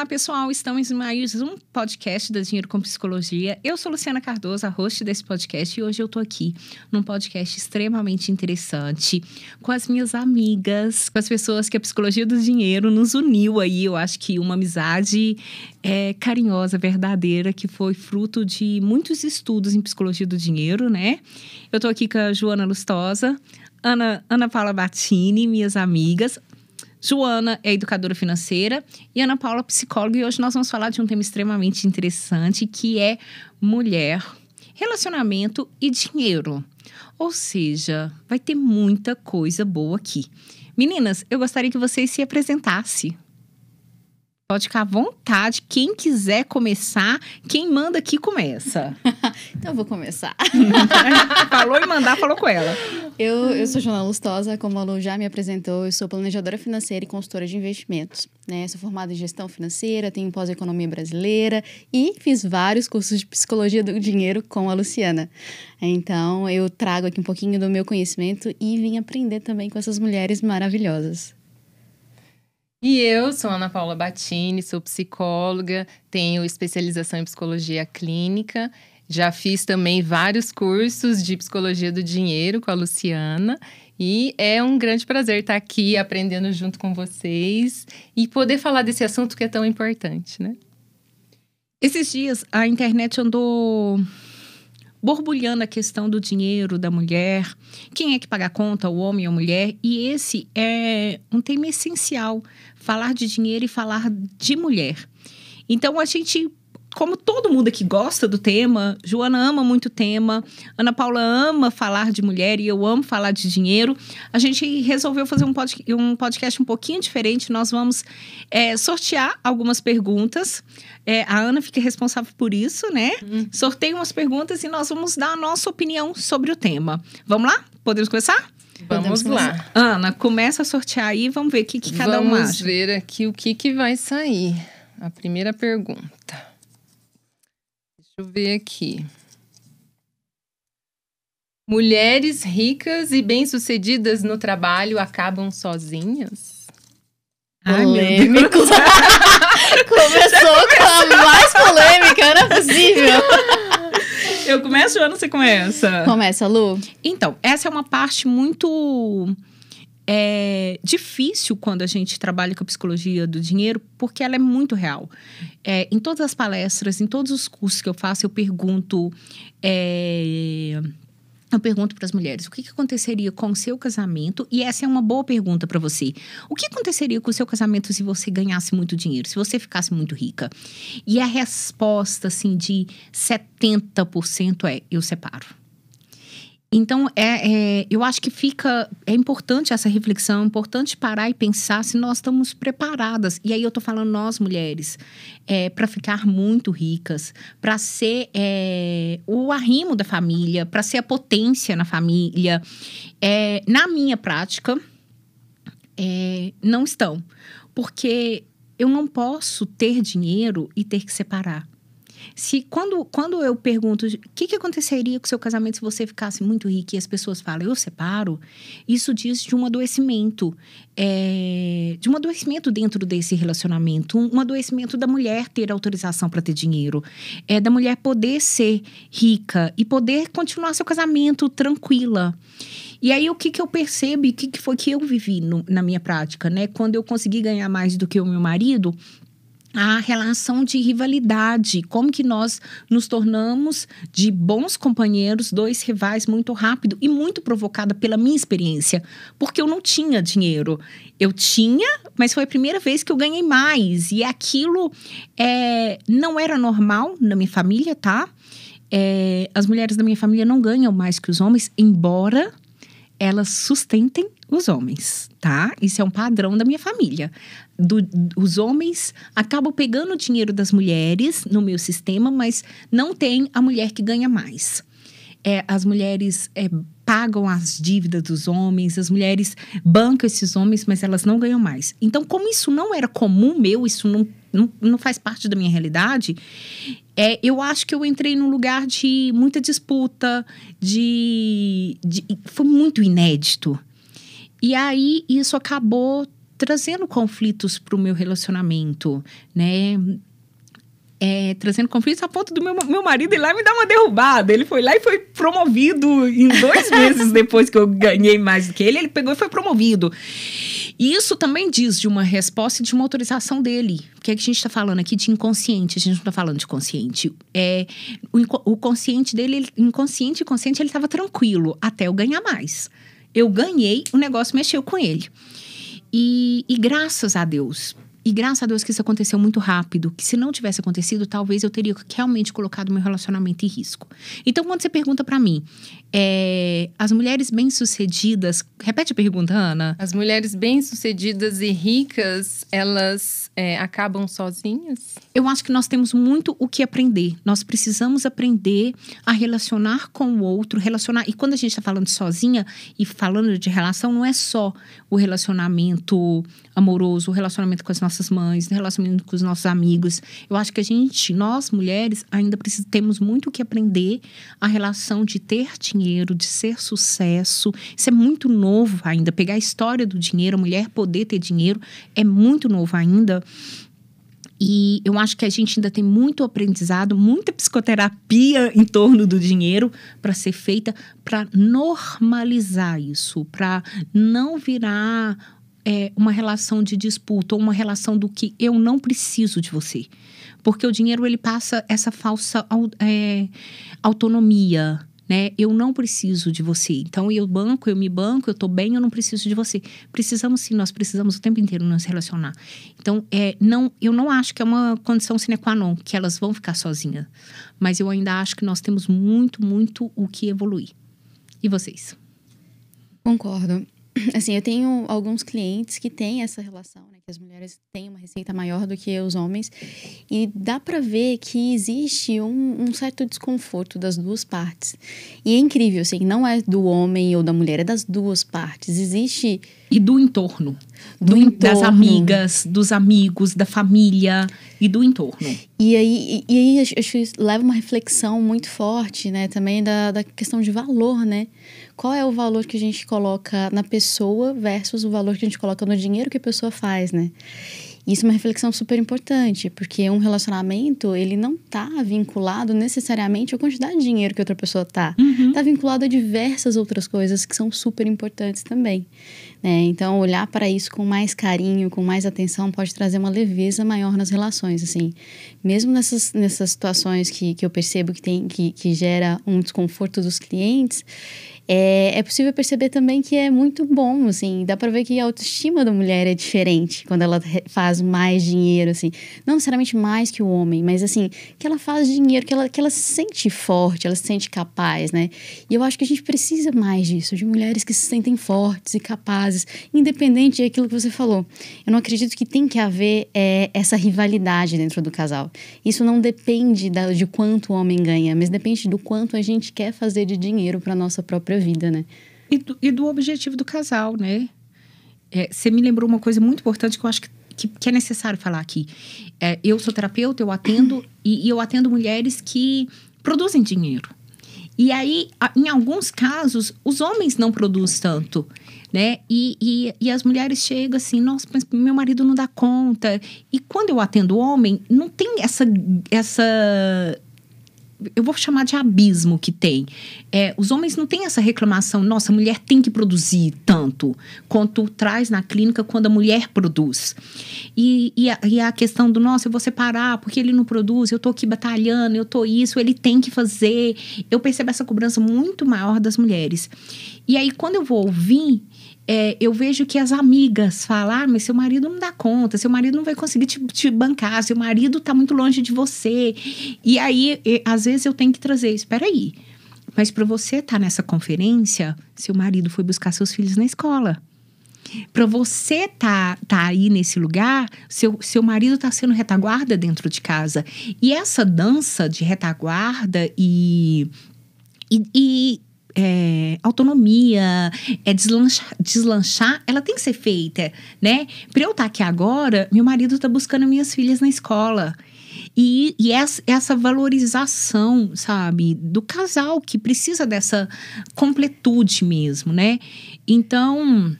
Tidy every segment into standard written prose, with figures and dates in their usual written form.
pessoal, estamos em mais um podcast da Dinheiro com Psicologia. Eu sou Luciana Cardoso, a host desse podcast, e hoje eu tô aqui num podcast extremamente interessante com as minhas amigas, com as pessoas que a Psicologia do Dinheiro nos uniu aí. Eu acho que uma amizade carinhosa, verdadeira, que foi fruto de muitos estudos em Psicologia do Dinheiro, né? Eu tô aqui com a Joana Lustosa, Ana Paula Battini, minhas amigas. Joana é educadora financeira e Ana Paula psicóloga, e hoje nós vamos falar de um tema extremamente interessante que é mulher, relacionamento e dinheiro. Ou seja, vai ter muita coisa boa aqui. Meninas, eu gostaria que vocês se apresentassem. Pode ficar à vontade, quem quiser começar, quem manda aqui começa. Então eu vou começar. Falou em mandar, falou com ela. Eu sou Joana Lustosa, como a Lu já me apresentou, eu sou planejadora financeira e consultora de investimentos, né? Sou formada em gestão financeira, tenho pós-economia brasileira e fiz vários cursos de psicologia do dinheiro com a Luciana. Então eu trago aqui um pouquinho do meu conhecimento e vim aprender também com essas mulheres maravilhosas. E eu sou Ana Paula Battini, sou psicóloga, tenho especialização em psicologia clínica, já fiz também vários cursos de psicologia do dinheiro com a Luciana e é um grande prazer estar aqui aprendendo junto com vocês e poder falar desse assunto que é tão importante, né? Esses dias a internet andou borbulhando a questão do dinheiro, da mulher, quem é que paga a conta, o homem ou a mulher, e esse é um tema essencial, falar de dinheiro e falar de mulher. Então a gente, como todo mundo aqui gosta do tema, Joana ama muito o tema, Ana Paula ama falar de mulher e eu amo falar de dinheiro, a gente resolveu fazer um podcast um pouquinho diferente. Nós vamos sortear algumas perguntas. A Ana fica responsável por isso, né? Sorteia umas perguntas e nós vamos dar a nossa opinião sobre o tema. Vamos lá? Podemos começar? Vamos lá. Ana, começa a sortear aí e vamos ver o que cada um acha. Vamos ver aqui o que vai sair. A primeira pergunta. Deixa eu ver aqui. Mulheres ricas e bem-sucedidas no trabalho acabam sozinhas? Polêmico. Começou com a mais polêmica, não é possível. Eu começo, Joana, você começa? Começa, Lu. Então, essa é uma parte muito difícil quando a gente trabalha com a psicologia do dinheiro, porque ela é muito real. Em todas as palestras, em todos os cursos que eu faço, eu pergunto para as mulheres, o que aconteceria com o seu casamento? E essa é uma boa pergunta para você. O que aconteceria com o seu casamento se você ganhasse muito dinheiro, se você ficasse muito rica? E a resposta, assim, de 70% é: eu separo. Então, eu acho que é importante essa reflexão, é importante parar e pensar se nós estamos preparadas. E aí eu tô falando nós, mulheres, para ficar muito ricas, para ser o arrimo da família, para ser a potência na família. Na minha prática, não estão. Porque eu não posso ter dinheiro e ter que separar. Quando eu pergunto o que aconteceria com o seu casamento se você ficasse muito rico e as pessoas falam, eu separo, isso diz de um adoecimento. De um adoecimento dentro desse relacionamento. Um adoecimento da mulher ter autorização para ter dinheiro. Da mulher poder ser rica e poder continuar seu casamento tranquila. E aí, o que eu percebo e o que foi que eu vivi na minha prática, né? Quando eu consegui ganhar mais do que o meu marido, a relação de rivalidade, como que nós nos tornamos de bons companheiros, dois rivais muito rápido e muito provocada pela minha experiência, porque eu não tinha dinheiro. Eu tinha, mas foi a primeira vez que eu ganhei mais, e aquilo não era normal na minha família, tá? As mulheres da minha família não ganham mais que os homens, embora elas sustentem os homens, tá? Isso é um padrão da minha família. Os homens acabam pegando o dinheiro das mulheres no meu sistema, mas não tem a mulher que ganha mais. As mulheres pagam as dívidas dos homens, as mulheres bancam esses homens, mas elas não ganham mais. Então, como isso não era comum meu, isso não faz parte da minha realidade, eu acho que eu entrei num lugar de muita disputa, foi muito inédito. E aí, isso acabou trazendo conflitos para o meu relacionamento, né? Trazendo conflitos a ponto do meu marido ir lá e me dar uma derrubada. Ele foi lá e foi promovido em 2 meses depois que eu ganhei mais do que ele. Ele pegou e foi promovido. E isso também diz de uma resposta e de uma autorização dele. Porque a gente está falando aqui de inconsciente, a gente não está falando de consciente. O consciente dele, inconsciente e consciente, ele estava tranquilo até eu ganhar mais. Eu ganhei, o negócio mexeu com ele. E graças a Deus... E graças a Deus que isso aconteceu muito rápido. Que se não tivesse acontecido, talvez eu teria realmente colocado meu relacionamento em risco. Então, quando você pergunta pra mim, as mulheres bem-sucedidas... Repete a pergunta, Ana. As mulheres bem-sucedidas e ricas, elas acabam sozinhas? Eu acho que nós temos muito o que aprender. Nós precisamos aprender a relacionar com o outro, relacionar... E quando a gente está falando sozinha e falando de relação, não é só o relacionamento amoroso, o relacionamento com as nossas mães, o relacionamento com os nossos amigos. Eu acho que nós mulheres, ainda temos muito o que aprender a relação de ter dinheiro, de ser sucesso. Isso é muito novo ainda. Pegar a história do dinheiro, a mulher poder ter dinheiro, é muito novo ainda. E eu acho que a gente ainda tem muito aprendizado, muita psicoterapia em torno do dinheiro para ser feita, para normalizar isso, para não virar uma relação de disputa ou uma relação do que eu não preciso de você. Porque o dinheiro, ele passa essa falsa autonomia, né? Eu não preciso de você. Então, eu me banco, eu tô bem, eu não preciso de você. Precisamos sim, nós precisamos o tempo inteiro nos relacionar. Então, eu não acho que é uma condição sine qua non, que elas vão ficar sozinhas. Mas eu ainda acho que nós temos muito, muito o que evoluir. E vocês? Concordo. Assim, eu tenho alguns clientes que têm essa relação, né? Que as mulheres têm uma receita maior do que os homens. E dá pra ver que existe um certo desconforto das duas partes. E é incrível, assim, não é do homem ou da mulher, é das duas partes. Existe... E do entorno. Das amigas, dos amigos, da família e do entorno. E aí acho que leva uma reflexão muito forte, né? Também da questão de valor, né? Qual é o valor que a gente coloca na pessoa versus o valor que a gente coloca no dinheiro que a pessoa faz, né? Isso é uma reflexão super importante, porque um relacionamento, ele não tá vinculado necessariamente à quantidade de dinheiro que outra pessoa tá. Uhum. Tá vinculado a diversas outras coisas que são super importantes também, né? Então, olhar para isso com mais carinho, com mais atenção, pode trazer uma leveza maior nas relações, assim. Mesmo nessas situações que eu percebo que gera um desconforto dos clientes, é possível perceber também que é muito bom, assim. Dá pra ver que a autoestima da mulher é diferente quando ela faz mais dinheiro, assim. Não necessariamente mais que o homem, mas, assim, que ela faz dinheiro, que ela se sente forte, ela se sente capaz, né? E eu acho que a gente precisa mais disso, de mulheres que se sentem fortes e capazes, independente daquilo que você falou. Eu não acredito que tem que haver essa rivalidade dentro do casal. Isso não depende de quanto o homem ganha, mas depende do quanto a gente quer fazer de dinheiro para nossa própria vida, né? E do objetivo do casal, né? Você me lembrou uma coisa muito importante que eu acho que é necessário falar aqui. Eu sou terapeuta, eu atendo e eu atendo mulheres que produzem dinheiro. E aí, em alguns casos, os homens não produzem tanto, né? E as mulheres chegam assim, nossa, mas meu marido não dá conta. E quando eu atendo homem, não tem essa eu vou chamar de abismo que tem. Os homens não têm essa reclamação, nossa, a mulher tem que produzir tanto, quanto traz na clínica quando a mulher produz. E a questão do, nossa, eu vou separar, porque ele não produz, eu tô aqui batalhando, eu tô isso, ele tem que fazer. Eu percebo essa cobrança muito maior das mulheres. E aí, quando eu vou ouvir, eu vejo que as amigas falam, mas seu marido não dá conta, seu marido não vai conseguir te bancar, seu marido tá muito longe de você. E aí, às vezes eu tenho que trazer, espera aí, mas para você estar nessa conferência, seu marido foi buscar seus filhos na escola. Para você tá aí nesse lugar, seu marido tá sendo retaguarda dentro de casa. E essa dança de retaguarda e autonomia, deslanchar, ela tem que ser feita, né? Para eu estar aqui agora, meu marido está buscando minhas filhas na escola. E essa valorização, sabe, do casal que precisa dessa completude mesmo, né? Então,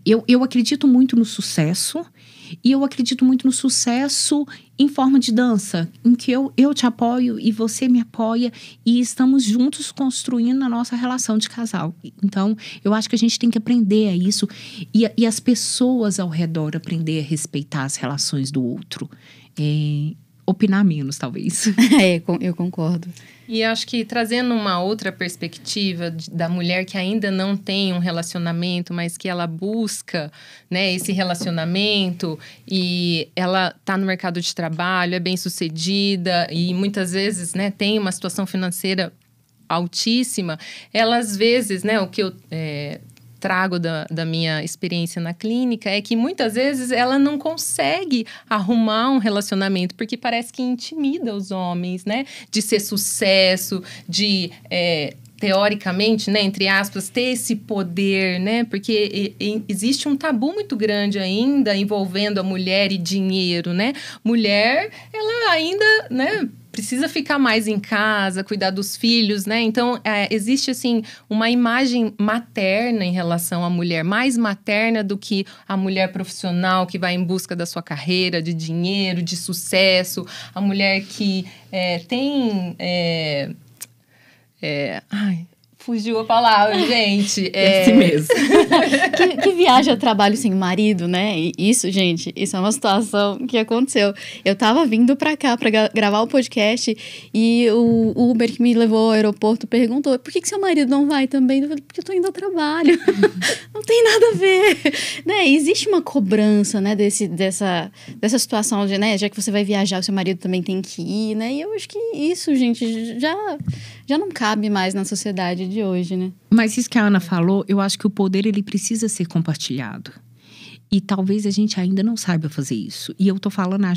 Eu acredito muito no sucesso. E eu acredito muito no sucesso em forma de dança, em que eu te apoio e você me apoia e estamos juntos construindo a nossa relação de casal. Então, eu acho que a gente tem que aprender a isso e as pessoas ao redor aprender a respeitar as relações do outro. Opinar menos, talvez. Eu concordo. E acho que trazendo uma outra perspectiva da mulher que ainda não tem um relacionamento, mas que ela busca, né, esse relacionamento e ela está no mercado de trabalho, é bem-sucedida e muitas vezes, né, tem uma situação financeira altíssima, ela às vezes, né, o que eu trago da minha experiência na clínica é que muitas vezes ela não consegue arrumar um relacionamento porque parece que intimida os homens, né? De ser sucesso, de teoricamente, né, entre aspas, ter esse poder, né? Porque existe um tabu muito grande ainda envolvendo a mulher e dinheiro, né? Mulher, ela ainda, né, precisa ficar mais em casa, cuidar dos filhos, né? Então, existe, assim, uma imagem materna em relação à mulher, mais materna do que a mulher profissional que vai em busca da sua carreira, de dinheiro, de sucesso. A mulher que tem... fugiu a palavra, gente. É assim mesmo. que viaja a trabalho sem marido, né? E isso, gente, isso é uma situação que aconteceu. Eu tava vindo pra cá pra gravar o podcast e o Uber que me levou ao aeroporto perguntou: por que seu marido não vai também? Eu falei: porque eu tô indo ao trabalho. Não tem nada a ver. Né? Existe uma cobrança, né, dessa situação de, né, já que você vai viajar, o seu marido também tem que ir, né? E eu acho que isso, gente, já não cabe mais na sociedade de hoje, né? Mas isso que a Ana falou, eu acho que o poder, ele precisa ser compartilhado. E talvez a gente ainda não saiba fazer isso. E eu tô falando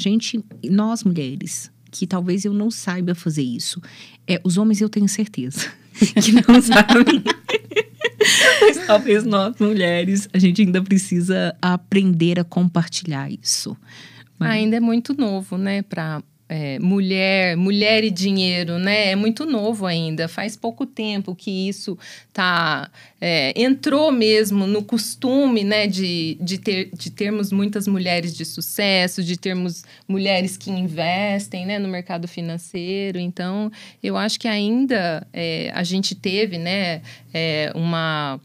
nós mulheres, que talvez eu não saiba fazer isso. Os homens eu tenho certeza que não sabem. Mas talvez nós mulheres, a gente ainda precisa aprender a compartilhar isso. Ainda é muito novo, né, para mulher e dinheiro, né? É muito novo ainda. Faz pouco tempo que isso entrou mesmo no costume, né? De termos muitas mulheres de sucesso, de termos mulheres que investem, né, no mercado financeiro. Então, eu acho que ainda a gente teve, né, uma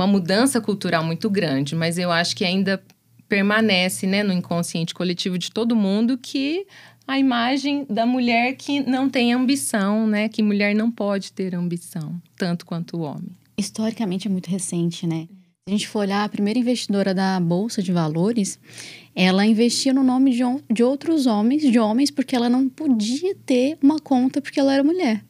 mudança cultural muito grande, mas eu acho que ainda permanece, né, no inconsciente coletivo de todo mundo que a imagem da mulher que não tem ambição, né? Que mulher não pode ter ambição, tanto quanto o homem. Historicamente é muito recente, né? Se a gente for olhar, a primeira investidora da Bolsa de Valores, ela investia no nome de outros homens, porque ela não podia ter uma conta porque ela era mulher.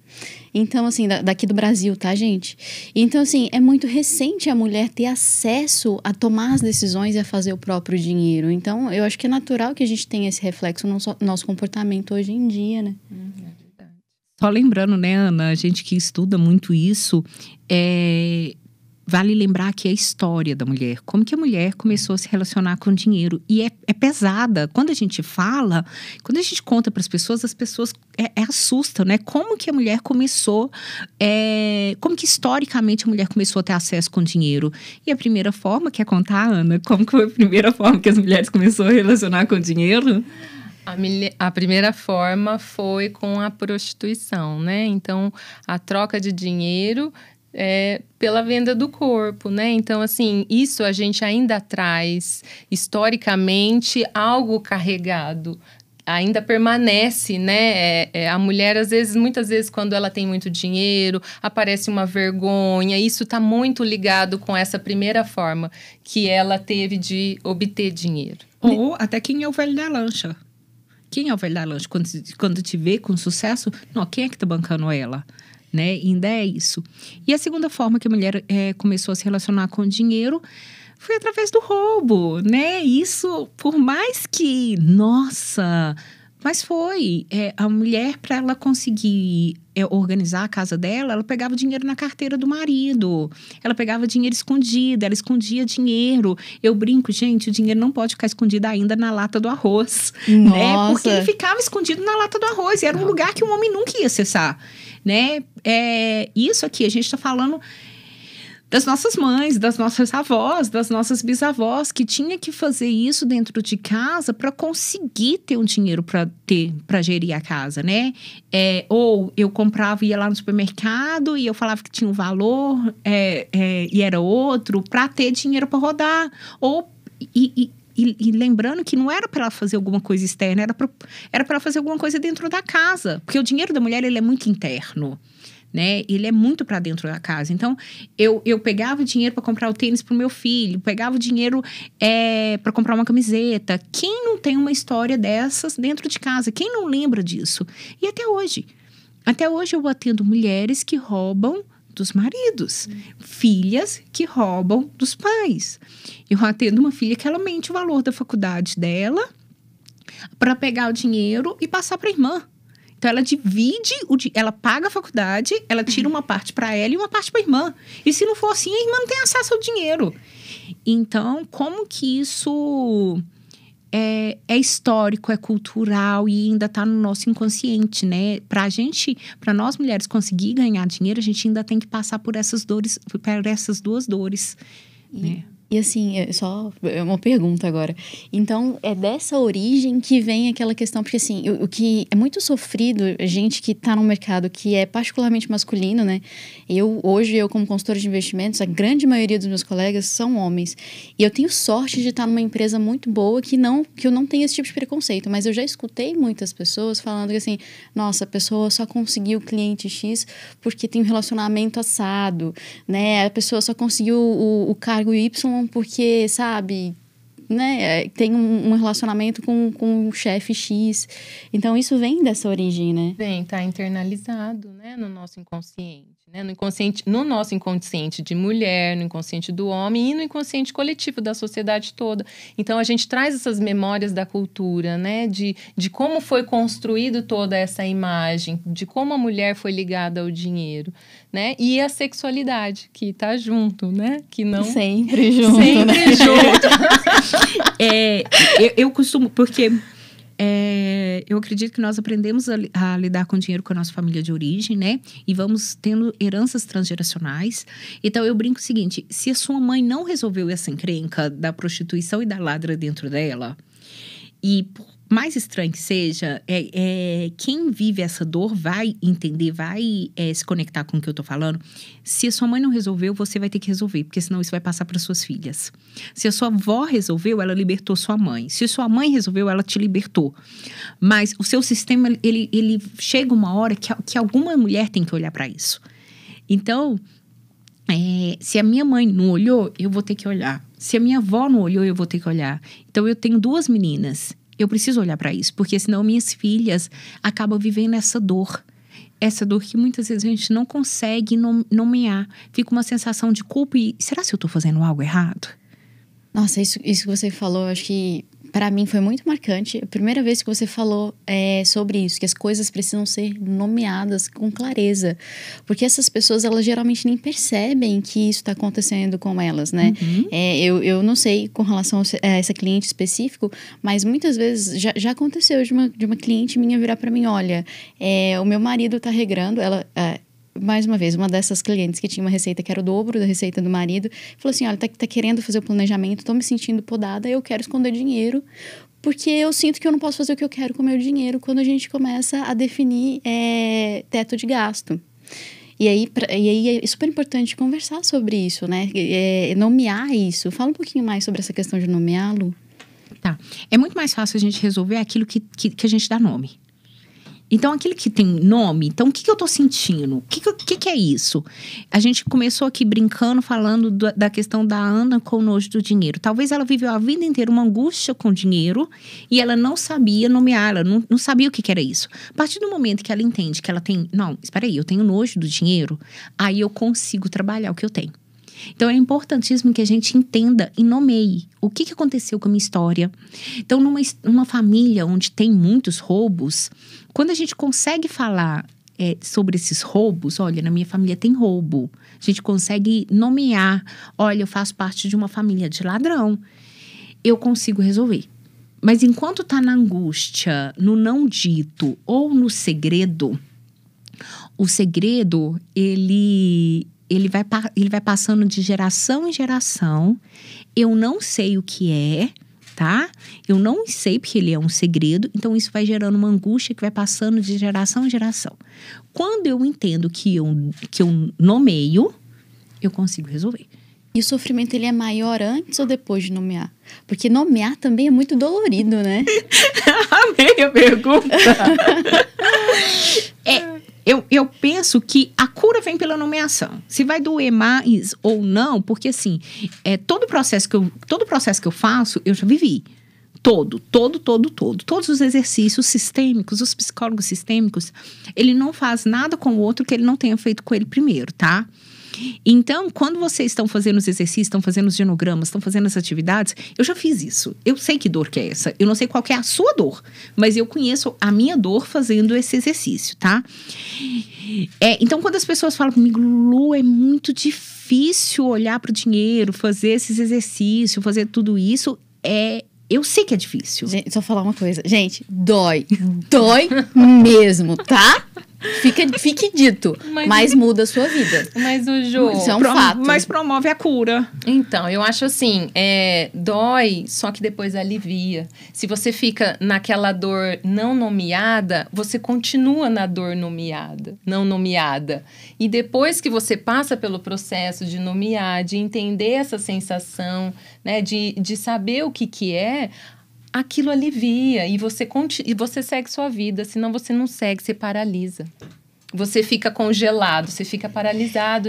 Então, assim, daqui do Brasil, tá, gente? Então, assim, é muito recente a mulher ter acesso a tomar as decisões e a fazer o próprio dinheiro. Então, eu acho que é natural que a gente tenha esse reflexo no nosso comportamento hoje em dia, né? É verdade. Só lembrando, né, Ana, a gente que estuda muito isso, vale lembrar que é a história da mulher. Como que a mulher começou a se relacionar com o dinheiro. E é pesada. Quando a gente fala, quando a gente conta para as pessoas assusta, né? Como que a mulher começou, como que historicamente a mulher começou a ter acesso com dinheiro. E a primeira forma, quer contar, Ana? Como que foi a primeira forma que as mulheres começaram a relacionar com o dinheiro? A primeira forma foi com a prostituição, né? Então, a troca de dinheiro pela venda do corpo, né? Então, assim, isso a gente ainda traz historicamente algo carregado. Ainda permanece, né? A mulher, muitas vezes, quando ela tem muito dinheiro, aparece uma vergonha. Isso está muito ligado com essa primeira forma que ela teve de obter dinheiro. Ou até quem é o velho da lancha. Quem é o velho da lancha? Quando te vê com sucesso, não, quem é que tá bancando ela? Né? Ainda é isso. E a segunda forma que a mulher começou a se relacionar com o dinheiro foi através do roubo, né? Isso, por mais que, nossa, mas foi. A mulher, para ela conseguir organizar a casa dela, ela pegava dinheiro na carteira do marido. Ela pegava dinheiro escondido, ela escondia dinheiro. Eu brinco, gente, o dinheiro não pode ficar escondido ainda na lata do arroz. Né? Porque ele ficava escondido na lata do arroz. E era um lugar que o homem nunca ia acessar. Né? Isso aqui, a gente está falando das nossas mães, das nossas avós, das nossas bisavós, que tinha que fazer isso dentro de casa para conseguir ter um dinheiro para gerir a casa, né? Ou eu comprava, ia lá no supermercado e eu falava que tinha um valor e era outro, para ter dinheiro para rodar. E lembrando que não era para ela fazer alguma coisa externa, era para ela fazer alguma coisa dentro da casa. Porque o dinheiro da mulher, ele é muito interno, né? Ele é muito para dentro da casa. Então, eu pegava o dinheiro para comprar o tênis pro meu filho, pegava o dinheiro para comprar uma camiseta. Quem não tem uma história dessas dentro de casa? Quem não lembra disso? E até hoje eu atendo mulheres que roubam dos maridos, filhas que roubam dos pais. Eu atendo uma filha que ela mente o valor da faculdade dela para pegar o dinheiro e passar para a irmã. Então, ela divide, ela paga a faculdade, ela tira uma parte para ela e uma parte para a irmã. E se não for assim, a irmã não tem acesso ao dinheiro. Então, como que isso é histórico, é cultural e ainda está no nosso inconsciente, né? Para nós mulheres conseguir ganhar dinheiro, a gente ainda tem que passar por essas dores, por essas duas dores, né? E assim, só uma pergunta agora. Então, é dessa origem que vem aquela questão, porque assim, o que é muito sofrido, a gente que está num mercado que é particularmente masculino, né? Hoje, como consultora de investimentos, a grande maioria dos meus colegas são homens. E eu tenho sorte de estar numa empresa muito boa que eu não tenho esse tipo de preconceito. Mas eu já escutei muitas pessoas falando que assim, nossa, a pessoa só conseguiu o cliente X porque tem um relacionamento assado, né? A pessoa só conseguiu o cargo Y porque, sabe, né, tem um relacionamento com o chefe X. Então, isso vem dessa origem, né? Vem, tá internalizado, né, no nosso inconsciente, né? No nosso inconsciente de mulher, no inconsciente do homem e no inconsciente coletivo da sociedade toda. Então, a gente traz essas memórias da cultura, né, de como foi construído toda essa imagem, de como a mulher foi ligada ao dinheiro, né? E a sexualidade, que tá junto, né? Que não... Sempre junto, Sempre né? junto. Eu costumo, porque eu acredito que nós aprendemos a lidar com dinheiro com a nossa família de origem, né? E vamos tendo heranças transgeracionais. Então, eu brinco o seguinte, se a sua mãe não resolveu essa encrenca da prostituição e da ladra dentro dela, e por mais estranho que seja, quem vive essa dor vai entender, vai se conectar com o que eu tô falando. Se a sua mãe não resolveu, você vai ter que resolver, porque senão isso vai passar para suas filhas. Se a sua avó resolveu, ela libertou sua mãe. Se sua mãe resolveu, ela te libertou. Mas o seu sistema, ele chega uma hora que alguma mulher tem que olhar para isso. Então, se a minha mãe não olhou, eu vou ter que olhar. Se a minha avó não olhou, eu vou ter que olhar. Então, eu tenho 2 meninas. Eu preciso olhar para isso, porque senão minhas filhas acabam vivendo essa dor. Essa dor que muitas vezes a gente não consegue nomear. Fica uma sensação de culpa e será que eu tô fazendo algo errado? Nossa, isso que você falou, acho que para mim foi muito marcante. A primeira vez que você falou sobre isso, que as coisas precisam ser nomeadas com clareza. Porque essas pessoas, elas geralmente nem percebem que isso está acontecendo com elas, né? Uhum. Eu não sei com relação a essa cliente específico, mas muitas vezes já aconteceu de uma cliente minha virar para mim, olha, o meu marido tá regrando, ela... mais uma vez, uma dessas clientes que tinha uma receita que era o dobro da receita do marido, falou assim, olha, tá querendo fazer o planejamento, tô me sentindo podada, eu quero esconder dinheiro, porque eu sinto que eu não posso fazer o que eu quero com o meu dinheiro quando a gente começa a definir teto de gasto. E aí é super importante conversar sobre isso, né? Nomear isso. Fala um pouquinho mais sobre essa questão de nomeá-lo. Tá. É muito mais fácil a gente resolver aquilo que a gente dá nome. Então, aquilo que tem nome, então, o que eu tô sentindo? O que é isso? A gente começou aqui brincando, falando da questão da Ana com nojo do dinheiro. Talvez ela viveu a vida inteira uma angústia com dinheiro e ela não sabia nomear, ela não sabia o que era isso. A partir do momento que ela entende que ela tem... Não, espera aí, eu tenho nojo do dinheiro, aí eu consigo trabalhar o que eu tenho. Então, é importantíssimo que a gente entenda e nomeie o que aconteceu com a minha história. Então, numa família onde tem muitos roubos, quando a gente consegue falar sobre esses roubos, olha, na minha família tem roubo. A gente consegue nomear, olha, eu faço parte de uma família de ladrão. Eu consigo resolver. Mas enquanto tá na angústia, no não dito ou no segredo, o segredo, ele ele vai passando de geração em geração. Eu não sei o que é, tá? Eu não sei porque ele é um segredo. Então, isso vai gerando uma angústia que vai passando de geração em geração. Quando eu entendo que eu nomeio, eu consigo resolver. E o sofrimento, ele é maior antes ou depois de nomear? Porque nomear também é muito dolorido, né? Amei a pergunta. Eu penso que a cura vem pela nomeação. Se vai doer mais ou não, porque assim, todo processo que eu faço, eu já vivi. Todos os exercícios sistêmicos, os psicólogos sistêmicos, ele não faz nada com o outro que ele não tenha feito com ele primeiro, tá? Então, quando vocês estão fazendo os exercícios, estão fazendo os genogramas, estão fazendo as atividades, eu já fiz isso. Eu sei que dor que é essa. Eu não sei qual que é a sua dor, mas eu conheço a minha dor fazendo esse exercício, tá? Então, quando as pessoas falam comigo, Lu, é muito difícil olhar para o dinheiro, fazer esses exercícios, fazer tudo isso, eu sei que é difícil. Gente, só falar uma coisa. Gente, dói. Dói mesmo, tá? Fique dito. Mas muda a sua vida. Mas o Jô... Isso é um fato. Mas promove a cura. Então, eu acho assim, dói, só que depois alivia. Se você fica naquela dor não nomeada, você continua na dor não nomeada. E depois que você passa pelo processo de nomear, de entender essa sensação, né, de saber o que é, aquilo alivia e você segue sua vida, senão você não segue, você paralisa. Você fica congelado, você fica paralisado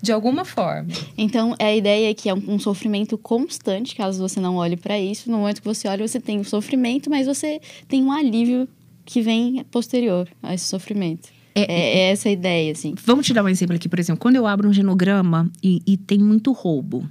de alguma forma. Então, a ideia é que é um sofrimento constante, caso você não olhe para isso. No momento que você olha, você tem o sofrimento, mas você tem um alívio que vem posterior a esse sofrimento. É essa a ideia, assim. Vamos te dar um exemplo aqui, por exemplo. Quando eu abro um genograma e tem muito roubo,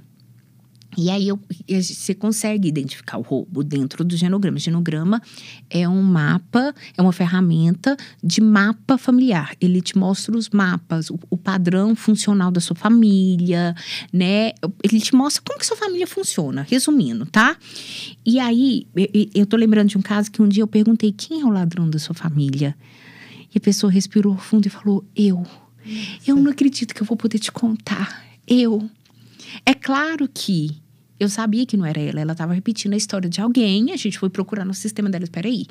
e aí você consegue identificar o roubo dentro do genograma. O genograma é um mapa, é uma ferramenta de mapa familiar. Ele te mostra os mapas, o padrão funcional da sua família, né? Ele te mostra como que sua família funciona, resumindo, tá? E aí, eu tô lembrando de um caso que um dia eu perguntei, quem é o ladrão da sua família? E a pessoa respirou fundo e falou, eu não acredito que eu vou poder te contar, É claro que eu sabia que não era ela estava repetindo a história de alguém, a gente foi procurar no sistema dela, peraí,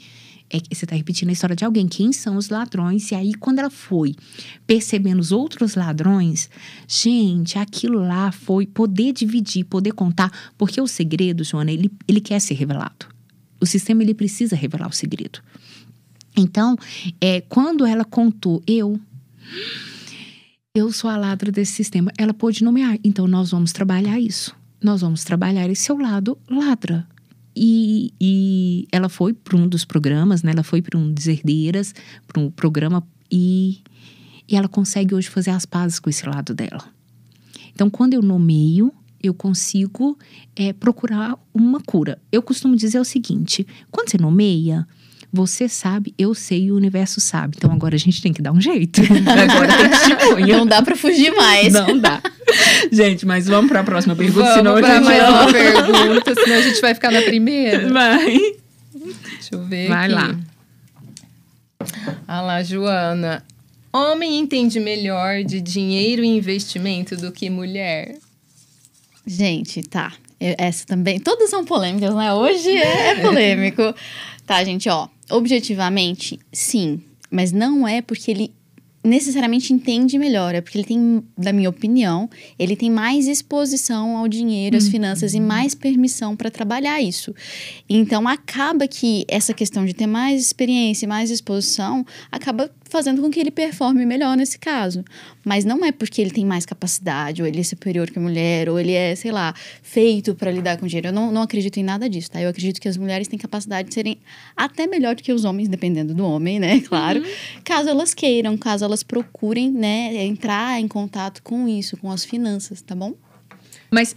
você está repetindo a história de alguém, quem são os ladrões? E aí, quando ela foi percebendo os outros ladrões, gente, aquilo lá foi poder dividir, poder contar, porque o segredo, Joana, ele quer ser revelado. O sistema, ele precisa revelar o segredo. Então, quando ela contou, eu sou a ladra desse sistema, ela pôde nomear. Então, nós vamos trabalhar isso. Nós vamos trabalhar esse seu lado ladra. E ela foi para um dos programas, né? Ela foi para um Deserdeiras, para um programa. E ela consegue hoje fazer as pazes com esse lado dela. Então, quando eu nomeio, eu consigo procurar uma cura. Eu costumo dizer o seguinte, quando você nomeia, você sabe, eu sei e o universo sabe. Então, agora a gente tem que dar um jeito. Agora tem testemunha. Não dá pra fugir mais. Não dá. Gente, mas vamos pra próxima pergunta. Vamos pra mais uma pergunta, senão a gente vai ficar na primeira. Vai. Deixa eu ver Vai aqui. lá. Ah lá, Joana. Homem entende melhor de dinheiro e investimento do que mulher? Gente, tá. Essa também. Todas são polêmicas, né? Hoje é polêmico. Tá, gente, ó. Objetivamente, sim. Mas não é porque ele necessariamente entende melhor. É porque ele tem, na minha opinião, ele tem mais exposição ao dinheiro, às finanças e mais permissão para trabalhar isso. Então, acaba que essa questão de ter mais experiência e mais exposição acaba fazendo com que ele performe melhor nesse caso. Mas não é porque ele tem mais capacidade, ou ele é superior que a mulher, ou ele é, sei lá, feito para lidar com dinheiro. Eu não acredito em nada disso, tá? Eu acredito que as mulheres têm capacidade de serem até melhor do que os homens, dependendo do homem, né? Claro. Caso elas queiram, caso elas procurem, né, entrar em contato com isso, com as finanças, tá bom? Mas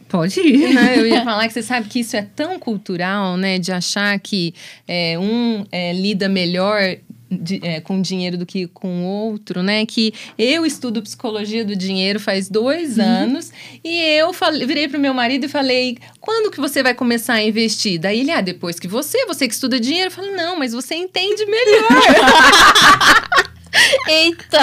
pode ir. Eu ia falar que você sabe que isso é tão cultural, né? De achar que lida melhor com dinheiro do que com o outro, né? Que eu estudo psicologia do dinheiro faz 2 anos e eu virei pro meu marido e falei, quando que você vai começar a investir? Daí ele, depois que você que estuda dinheiro. Eu falei, não, mas você entende melhor. Eita!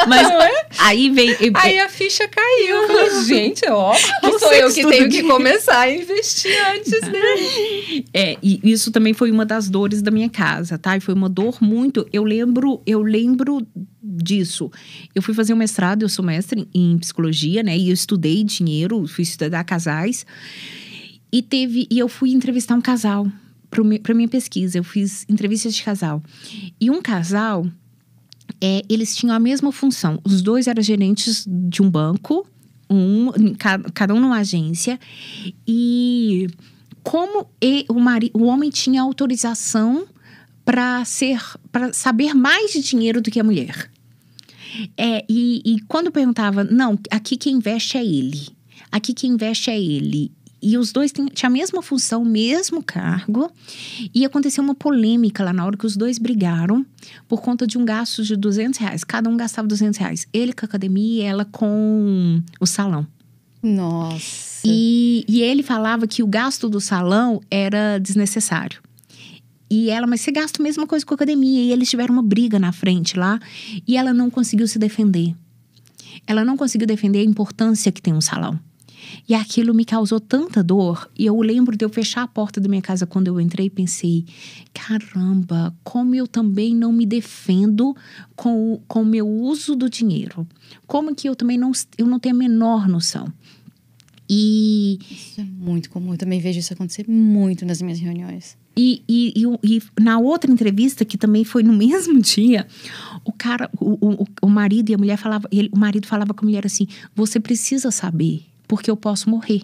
Mas Não é? aí veio... Aí a ficha caiu. Eu falei, gente, ó, que sou eu que tenho que começar a investir antes, né? E isso também foi uma das dores da minha casa, tá? E foi uma dor muito... Eu lembro disso. Eu fui fazer um mestrado, eu sou mestre em psicologia, né? E eu estudei dinheiro, fui estudar casais. E eu fui entrevistar um casal para minha pesquisa. Eu fiz entrevistas de casal. E um casal, eles tinham a mesma função. Os dois eram gerentes de um banco, cada um numa agência. E como o homem tinha autorização para saber mais de dinheiro do que a mulher. E quando perguntava, não, aqui quem investe é ele. Aqui quem investe é ele. E os dois tinham a mesma função, o mesmo cargo. E aconteceu uma polêmica lá na hora que os dois brigaram por conta de um gasto de R$200. Cada um gastava R$200. Ele com a academia e ela com o salão. Nossa. E ele falava que o gasto do salão era desnecessário. E ela, mas você gasta a mesma coisa com a academia. E eles tiveram uma briga na frente lá. E ela não conseguiu se defender. Ela não conseguiu defender a importância que tem um salão. E aquilo me causou tanta dor. E eu lembro de eu fechar a porta da minha casa quando eu entrei e pensei... Caramba, como eu também não me defendo com o meu uso do dinheiro. Como que eu também não tenho a menor noção. Isso é muito comum. Eu também vejo isso acontecer muito nas minhas reuniões. E na outra entrevista, que também foi no mesmo dia, o marido e a mulher falavam... O marido falava com a mulher assim... Você precisa saber... porque eu posso morrer.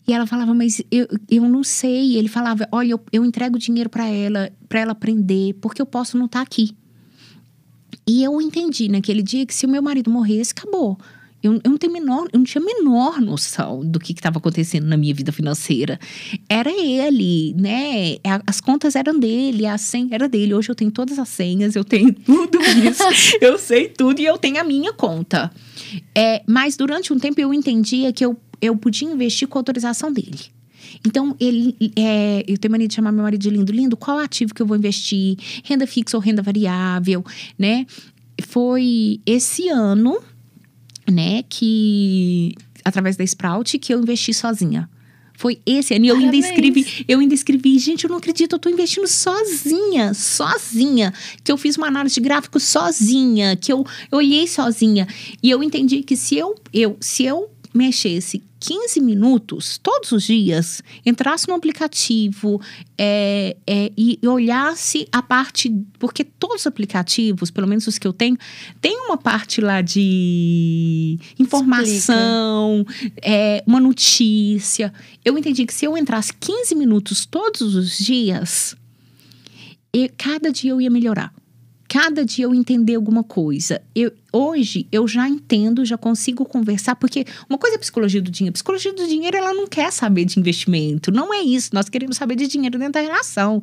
E ela falava, mas eu não sei. Ele falava, olha, eu entrego dinheiro para ela aprender, porque eu posso não estar aqui. E eu entendi naquele dia que se o meu marido morresse, acabou. Eu não tinha a menor noção do que estava acontecendo na minha vida financeira. Era ele, né? As contas eram dele, a senha era dele. Hoje eu tenho todas as senhas, eu tenho tudo isso. Eu sei tudo e eu tenho a minha conta. Mas durante um tempo eu entendia que eu podia investir com a autorização dele. Então, eu tenho mania de chamar meu marido de lindo. Lindo, qual ativo que eu vou investir? Renda fixa ou renda variável, né? Foi esse ano... né, que através da Sprout que eu investi sozinha. Foi esse ano. E eu ainda escrevi, gente, eu não acredito, eu tô investindo sozinha. Que eu fiz uma análise de gráfico sozinha, que eu olhei sozinha. E eu entendi que se eu mexesse 15 minutos, todos os dias, entrasse no aplicativo e olhasse a parte... Porque todos os aplicativos, pelo menos os que eu tenho, tem uma parte lá de informação, uma notícia. Eu entendi que se eu entrasse 15 minutos todos os dias, cada dia eu ia melhorar. Cada dia eu entender alguma coisa. Hoje, eu já entendo, já consigo conversar. Porque uma coisa é psicologia do dinheiro. Psicologia do dinheiro, ela não quer saber de investimento. Não é isso. Nós queremos saber de dinheiro dentro da relação.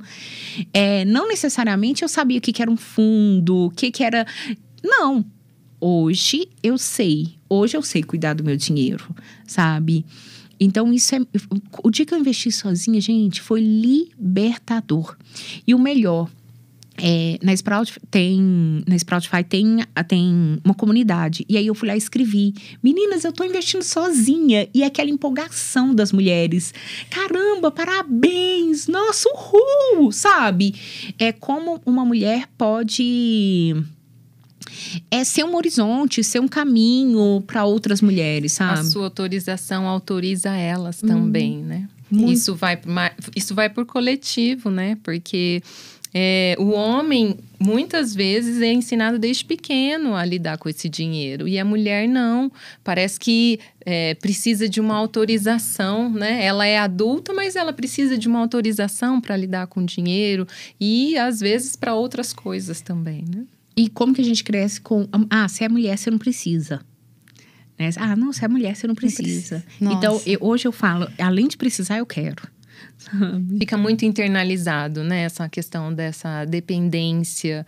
Não necessariamente eu sabia o que era um fundo, o que era... Não. Hoje, eu sei. Hoje, eu sei cuidar do meu dinheiro, sabe? Então, o dia que eu investi sozinha, gente, foi libertador. E o melhor... na Sproutify tem uma comunidade. E aí eu fui lá e escrevi: meninas, eu tô investindo sozinha. E aquela empolgação das mulheres. Caramba, parabéns! Nossa, uhul! Sabe? Como uma mulher pode... ser um horizonte, ser um caminho para outras mulheres, sabe? A sua autorização autoriza elas também, né? Isso vai por coletivo, né? Porque... o homem, muitas vezes, é ensinado desde pequeno a lidar com esse dinheiro. E a mulher não. Parece que precisa de uma autorização, né? Ela é adulta, mas ela precisa de uma autorização para lidar com o dinheiro. E, às vezes, para outras coisas também, né? E como que a gente cresce com... se é mulher, você não precisa. Né? Não, se é mulher, você não precisa. Então, hoje eu falo, além de precisar, eu quero. sabe? Fica muito internalizado, né? Essa questão dessa dependência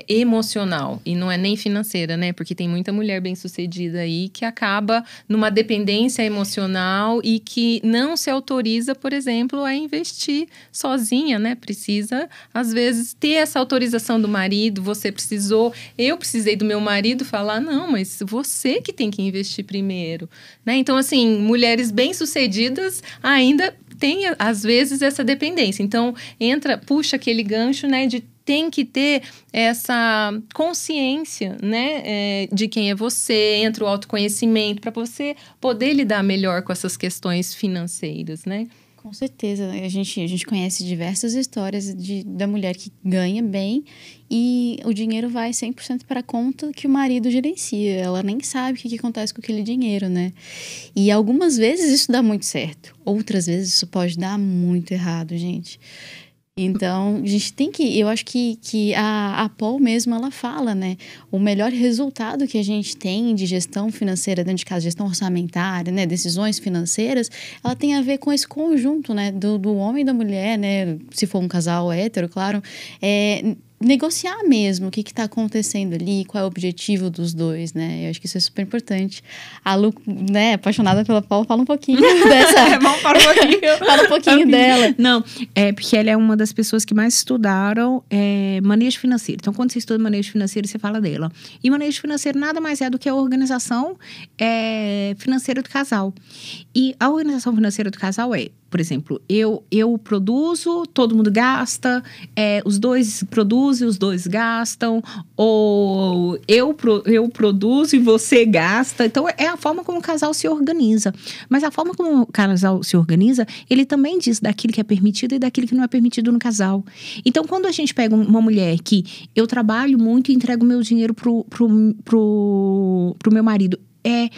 emocional. E não é nem financeira, né? Porque tem muita mulher bem-sucedida aí que acaba numa dependência emocional e que não se autoriza, por exemplo, a investir sozinha, né? Precisa, às vezes, ter essa autorização do marido. Eu precisei do meu marido falar, não, mas você que tem que investir primeiro, né? Então, assim, mulheres bem-sucedidas ainda tem, às vezes, essa dependência. Então, puxa aquele gancho, né, de tem que ter essa consciência, né, de quem é você, entra o autoconhecimento, para você poder lidar melhor com essas questões financeiras, né? Com certeza. A gente conhece diversas histórias da mulher que ganha bem e o dinheiro vai 100% para a conta que o marido gerencia. Ela nem sabe o que acontece com aquele dinheiro, né? E algumas vezes isso dá muito certo. Outras vezes isso pode dar muito errado, gente. Então, a gente tem que... Eu acho que a Paul mesmo, ela fala, né? O melhor resultado que a gente tem de gestão financeira dentro de casa, gestão orçamentária, né? Decisões financeiras, ela tem a ver com esse conjunto, né? Do homem e da mulher, né? Se for um casal hétero, claro. Negociar mesmo o que está acontecendo ali, qual é o objetivo dos dois, né? Eu acho que isso é super importante. A Lu, né, apaixonada pela Paul, fala um pouquinho dessa... Vamos falar um pouquinho. Fala um pouquinho dela. Não, porque ela é uma das pessoas que mais estudaram manejo financeiro. Então, quando você estuda manejo financeiro, você fala dela. E manejo financeiro nada mais é do que a organização financeira do casal. E a organização financeira do casal por exemplo, eu produzo, todo mundo gasta, os dois produzem, os dois gastam, ou eu produzo e você gasta. Então, é a forma como o casal se organiza. Mas a forma como o casal se organiza, ele também diz daquilo que é permitido e daquilo que não é permitido no casal. Então, quando a gente pega uma mulher que eu trabalho muito e entrego meu dinheiro pro meu marido, é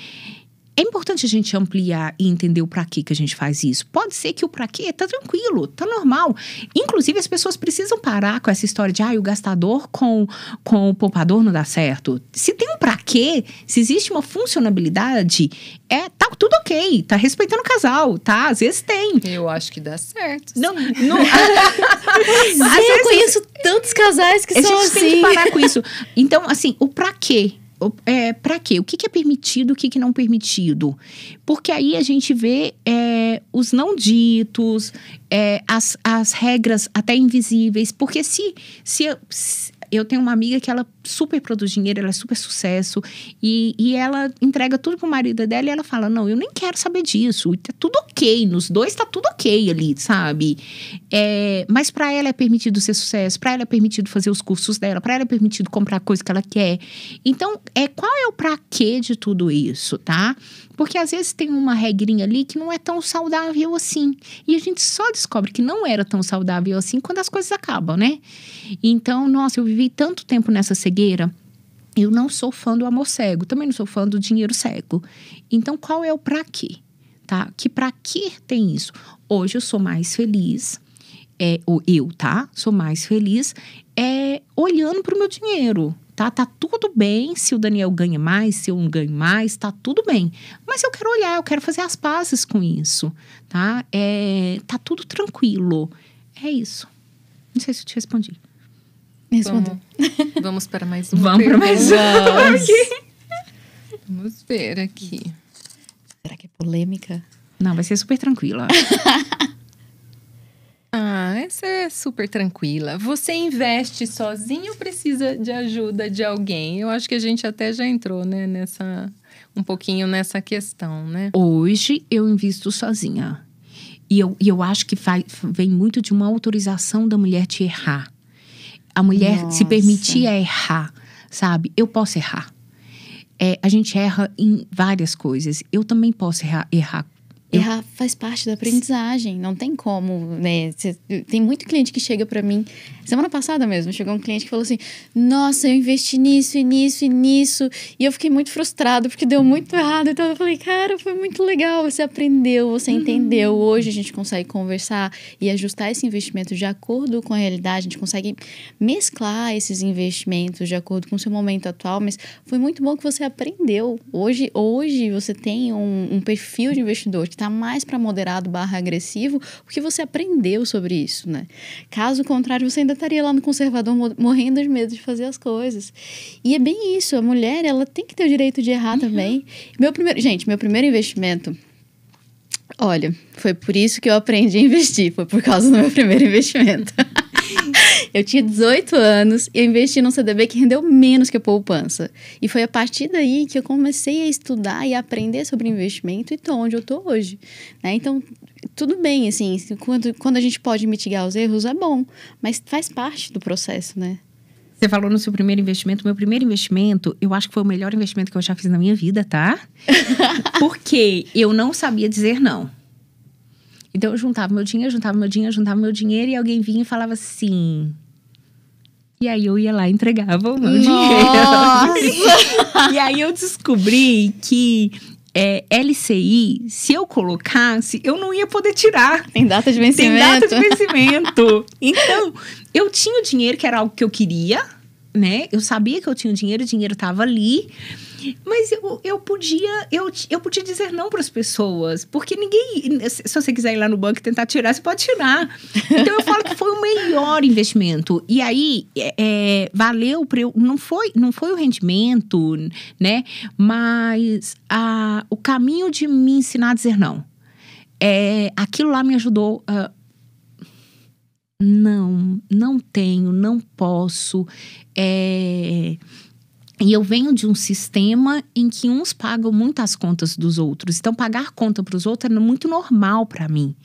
importante a gente ampliar e entender o pra quê que a gente faz isso. Pode ser que o pra quê tá tranquilo, tá normal. Inclusive, as pessoas precisam parar com essa história de o gastador com o poupador não dá certo. Se tem um pra quê, se existe uma funcionalidade, tá tudo ok, tá respeitando o casal, tá? Às vezes tem. Eu acho que dá certo. Não, eu conheço tantos casais que são assim. A gente tem que parar com isso. Então, assim, o pra quê? Pra quê? O que é permitido, o que não é permitido? Porque aí a gente vê os não ditos, as regras até invisíveis. Porque se eu tenho uma amiga que ela super produz dinheiro, ela é super sucesso e ela entrega tudo pro marido dela e ela fala, não, eu nem quero saber disso, tá tudo ok, nos dois tá tudo ok ali, sabe? Mas pra ela é permitido ser sucesso, pra ela é permitido fazer os cursos dela, pra ela é permitido comprar a coisa que ela quer. Então, qual é o pra quê de tudo isso, tá? Porque às vezes tem uma regrinha ali que não é tão saudável assim. E a gente só descobre que não era tão saudável assim quando as coisas acabam, né? Então, nossa, eu vivi tanto tempo nessa cegueira. Eu não sou fã do amor cego. Também não sou fã do dinheiro cego. Então, qual é o pra quê? Tá? Que pra quê tem isso? Hoje eu sou mais feliz. Sou mais feliz olhando pro meu dinheiro. Tá tudo bem se o Daniel ganha mais, se eu não ganho mais, tá tudo bem. Mas eu quero olhar, eu quero fazer as pazes com isso, tá? Tá tudo tranquilo. É isso. Não sei se eu te respondi. Vamos para mais uma Vamos para mais uma. Vamos ver aqui. Será que é polêmica? Não, vai ser super tranquila. Essa é super tranquila. Você investe sozinho ou precisa de ajuda de alguém? Eu acho que a gente até já entrou, né, um pouquinho nessa questão, né? Hoje eu invisto sozinha. E eu acho que vem muito de uma autorização da mulher te errar. A mulher se permitir errar, sabe? Eu posso errar. A gente erra em várias coisas. Eu também posso errar. Errar faz parte da aprendizagem, não tem como, né? Tem muito cliente que chega pra mim, semana passada mesmo, chegou um cliente que falou assim, nossa, eu investi nisso, e nisso, e nisso, e eu fiquei muito frustrado porque deu muito errado. Então eu falei, cara, foi muito legal, você aprendeu, você entendeu. Hoje a gente consegue conversar e ajustar esse investimento de acordo com a realidade, a gente consegue mesclar esses investimentos de acordo com o seu momento atual, mas foi muito bom que você aprendeu. Hoje você tem um perfil de investidor que está tá mais para moderado / agressivo, porque você aprendeu sobre isso, né? Caso contrário, você ainda estaria lá no conservador morrendo de medo de fazer as coisas. E é bem isso, a mulher, ela tem que ter o direito de errar também. Meu primeiro investimento, olha, foi por isso que eu aprendi a investir, foi por causa do meu primeiro investimento. Eu tinha 18 anos e eu investi num CDB que rendeu menos que a poupança. E foi a partir daí que eu comecei a estudar e a aprender sobre investimento e tô onde eu tô hoje, né? Então, tudo bem, assim, quando a gente pode mitigar os erros, é bom, mas faz parte do processo, né? Você falou no seu primeiro investimento. Meu primeiro investimento, eu acho que foi o melhor investimento que eu já fiz na minha vida, tá? Porque eu não sabia dizer não. Então, eu juntava meu dinheiro e alguém vinha e falava assim... E aí, eu ia lá e entregava o meu dinheiro. E aí, eu descobri que LCI, se eu colocasse, eu não ia poder tirar. Tem data de vencimento. Tem data de vencimento. Então, eu tinha o dinheiro, que era algo que eu queria, né? Eu sabia que eu tinha o dinheiro estava ali. Mas eu podia dizer não para as pessoas. Porque ninguém... Se você quiser ir lá no banco e tentar tirar, você pode tirar. Então, eu falo que foi o melhor investimento. E aí, valeu para eu... Não foi o rendimento, né? Mas o caminho de me ensinar a dizer não. Aquilo lá me ajudou... Não tenho, não posso... E eu venho de um sistema em que uns pagam muitas contas dos outros. Então, pagar conta para os outros é muito normal para mim.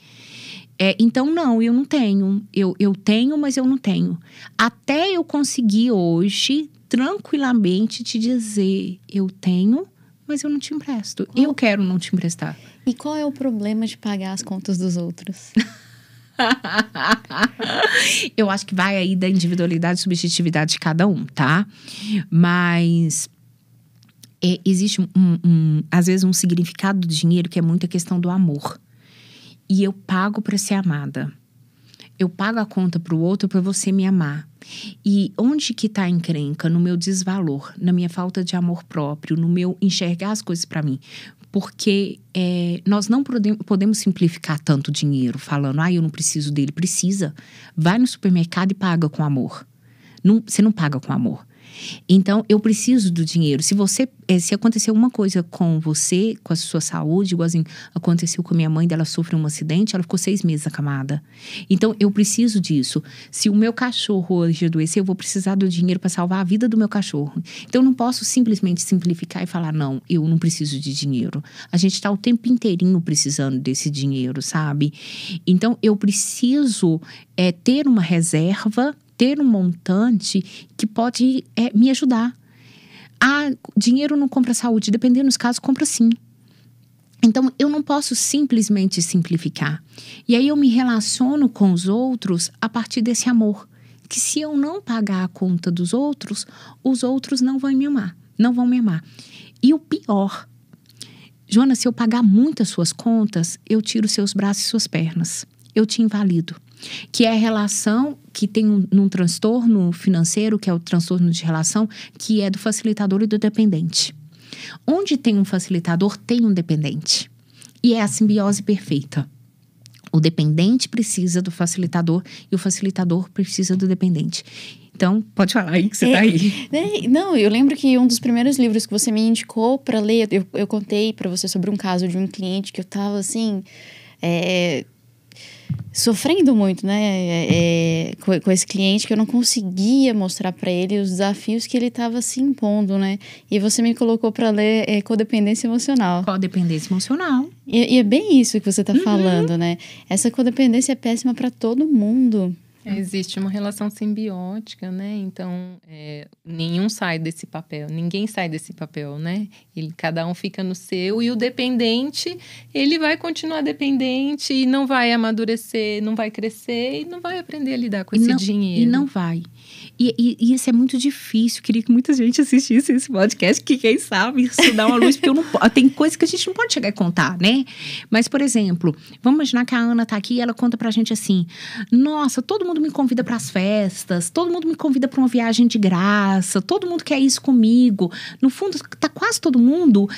Então, não, eu não tenho. Eu tenho, mas eu não tenho. Até eu conseguir hoje, tranquilamente, te dizer... Eu tenho, mas eu não te empresto. Eu quero não te emprestar. E qual é o problema de pagar as contas dos outros? Eu acho que vai aí da individualidade e subjetividade de cada um, tá? Mas existe às vezes um significado do dinheiro que é muito a questão do amor. E eu pago para ser amada. Eu pago a conta para o outro para você me amar. E onde que tá a encrenca? No meu desvalor, na minha falta de amor próprio, no meu enxergar as coisas para mim. Porque nós não podemos simplificar tanto dinheiro falando, eu não preciso dele. Precisa. Vai no supermercado e paga com amor. Você não paga com amor. Então, eu preciso do dinheiro. Se acontecer uma coisa com você, com a sua saúde, igualzinho aconteceu com a minha mãe, dela sofreu um acidente, ela ficou 6 meses acamada. Então, eu preciso disso. Se o meu cachorro hoje adoecer, eu vou precisar do dinheiro para salvar a vida do meu cachorro. Então, eu não posso simplesmente simplificar e falar, não, eu não preciso de dinheiro. A gente está o tempo inteirinho precisando desse dinheiro, sabe? Então, eu preciso ter uma reserva, ter um montante que pode me ajudar. Dinheiro não compra saúde, dependendo dos casos, compra sim. Então, eu não posso simplesmente simplificar. E aí, eu me relaciono com os outros a partir desse amor. Que se eu não pagar a conta dos outros, os outros não vão me amar. Não vão me amar. E o pior, Joana, se eu pagar muitas suas contas, eu tiro seus braços e suas pernas. Eu te invalido. Que é a relação que tem num transtorno financeiro, que é o transtorno de relação, que é do facilitador e do dependente. Onde tem um facilitador, tem um dependente. E é a simbiose perfeita. O dependente precisa do facilitador e o facilitador precisa do dependente. Então, pode falar aí que você tá aí. Não, eu lembro que um dos primeiros livros que você me indicou para ler, eu contei para você sobre um caso de um cliente que eu tava assim... sofrendo muito, né, com esse cliente, que eu não conseguia mostrar para ele os desafios que ele estava se impondo, né? E você me colocou para ler codependência emocional. Codependência emocional. E é bem isso que você está falando, né? Essa codependência é péssima para todo mundo. Existe uma relação simbiótica, né? Então, nenhum sai desse papel, ninguém sai desse papel, né? Cada um fica no seu e o dependente, ele vai continuar dependente e não vai amadurecer, não vai crescer e não vai aprender a lidar com esse dinheiro. E não vai. E isso é muito difícil. Queria que muita gente assistisse esse podcast, que quem sabe isso dá uma luz, porque tem coisas que a gente não pode chegar a contar, né? Mas, por exemplo, vamos imaginar que a Ana tá aqui e ela conta pra gente assim: nossa, todo mundo mundo me convida para as festas, todo mundo me convida para uma viagem de graça, todo mundo quer isso comigo. No fundo, tá quase todo mundo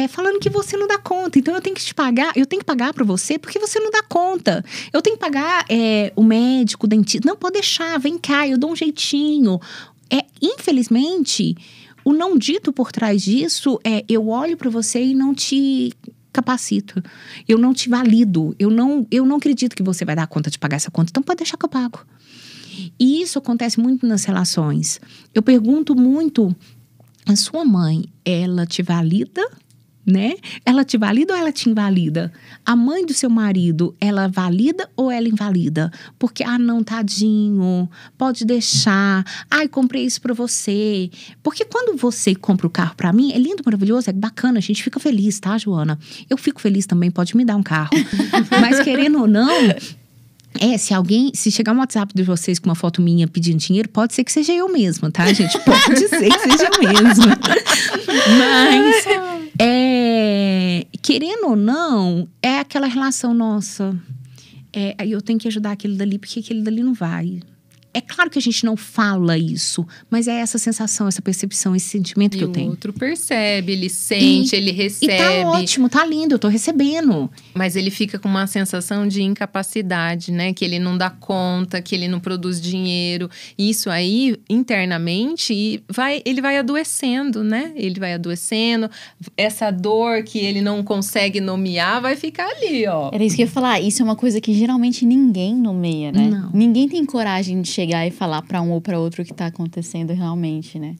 falando que você não dá conta. Então, eu tenho que te pagar, eu tenho que pagar para você porque você não dá conta. Eu tenho que pagar o médico, o dentista. Não, pode deixar, vem cá, eu dou um jeitinho. Infelizmente, o não dito por trás disso eu olho para você e não te capacito. Eu não te valido. Eu não acredito que você vai dar conta de pagar essa conta. Então, pode deixar que eu pago. E isso acontece muito nas relações. Eu pergunto muito, a sua mãe, ela te valida? Né? Ela te valida ou ela te invalida? A mãe do seu marido, ela valida ou ela invalida? Porque, não, tadinho, pode deixar. Ai, comprei isso pra você. Porque quando você compra o carro pra mim, é lindo, maravilhoso, é bacana, a gente fica feliz, tá, Joana? Eu fico feliz também, pode me dar um carro. Mas querendo ou não, se chegar um WhatsApp de vocês com uma foto minha pedindo dinheiro, pode ser que seja eu mesma, tá, gente? Pode ser que seja eu mesma. Mas, querendo ou não, é aquela relação nossa. Eu tenho que ajudar aquele dali, porque aquele dali não vai. É claro que a gente não fala isso, mas é essa sensação, essa percepção, esse sentimento que eu tenho. O outro percebe, ele sente, ele recebe. E tá ótimo, tá lindo, eu tô recebendo. Mas ele fica com uma sensação de incapacidade, né? Que ele não dá conta, que ele não produz dinheiro. Isso aí, internamente, ele vai adoecendo, né? Ele vai adoecendo. Essa dor que ele não consegue nomear vai ficar ali, ó. Era isso que eu ia falar. Isso é uma coisa que geralmente ninguém nomeia, né? Não. Ninguém tem coragem de chegar e falar para um ou para outro o que tá acontecendo realmente, né?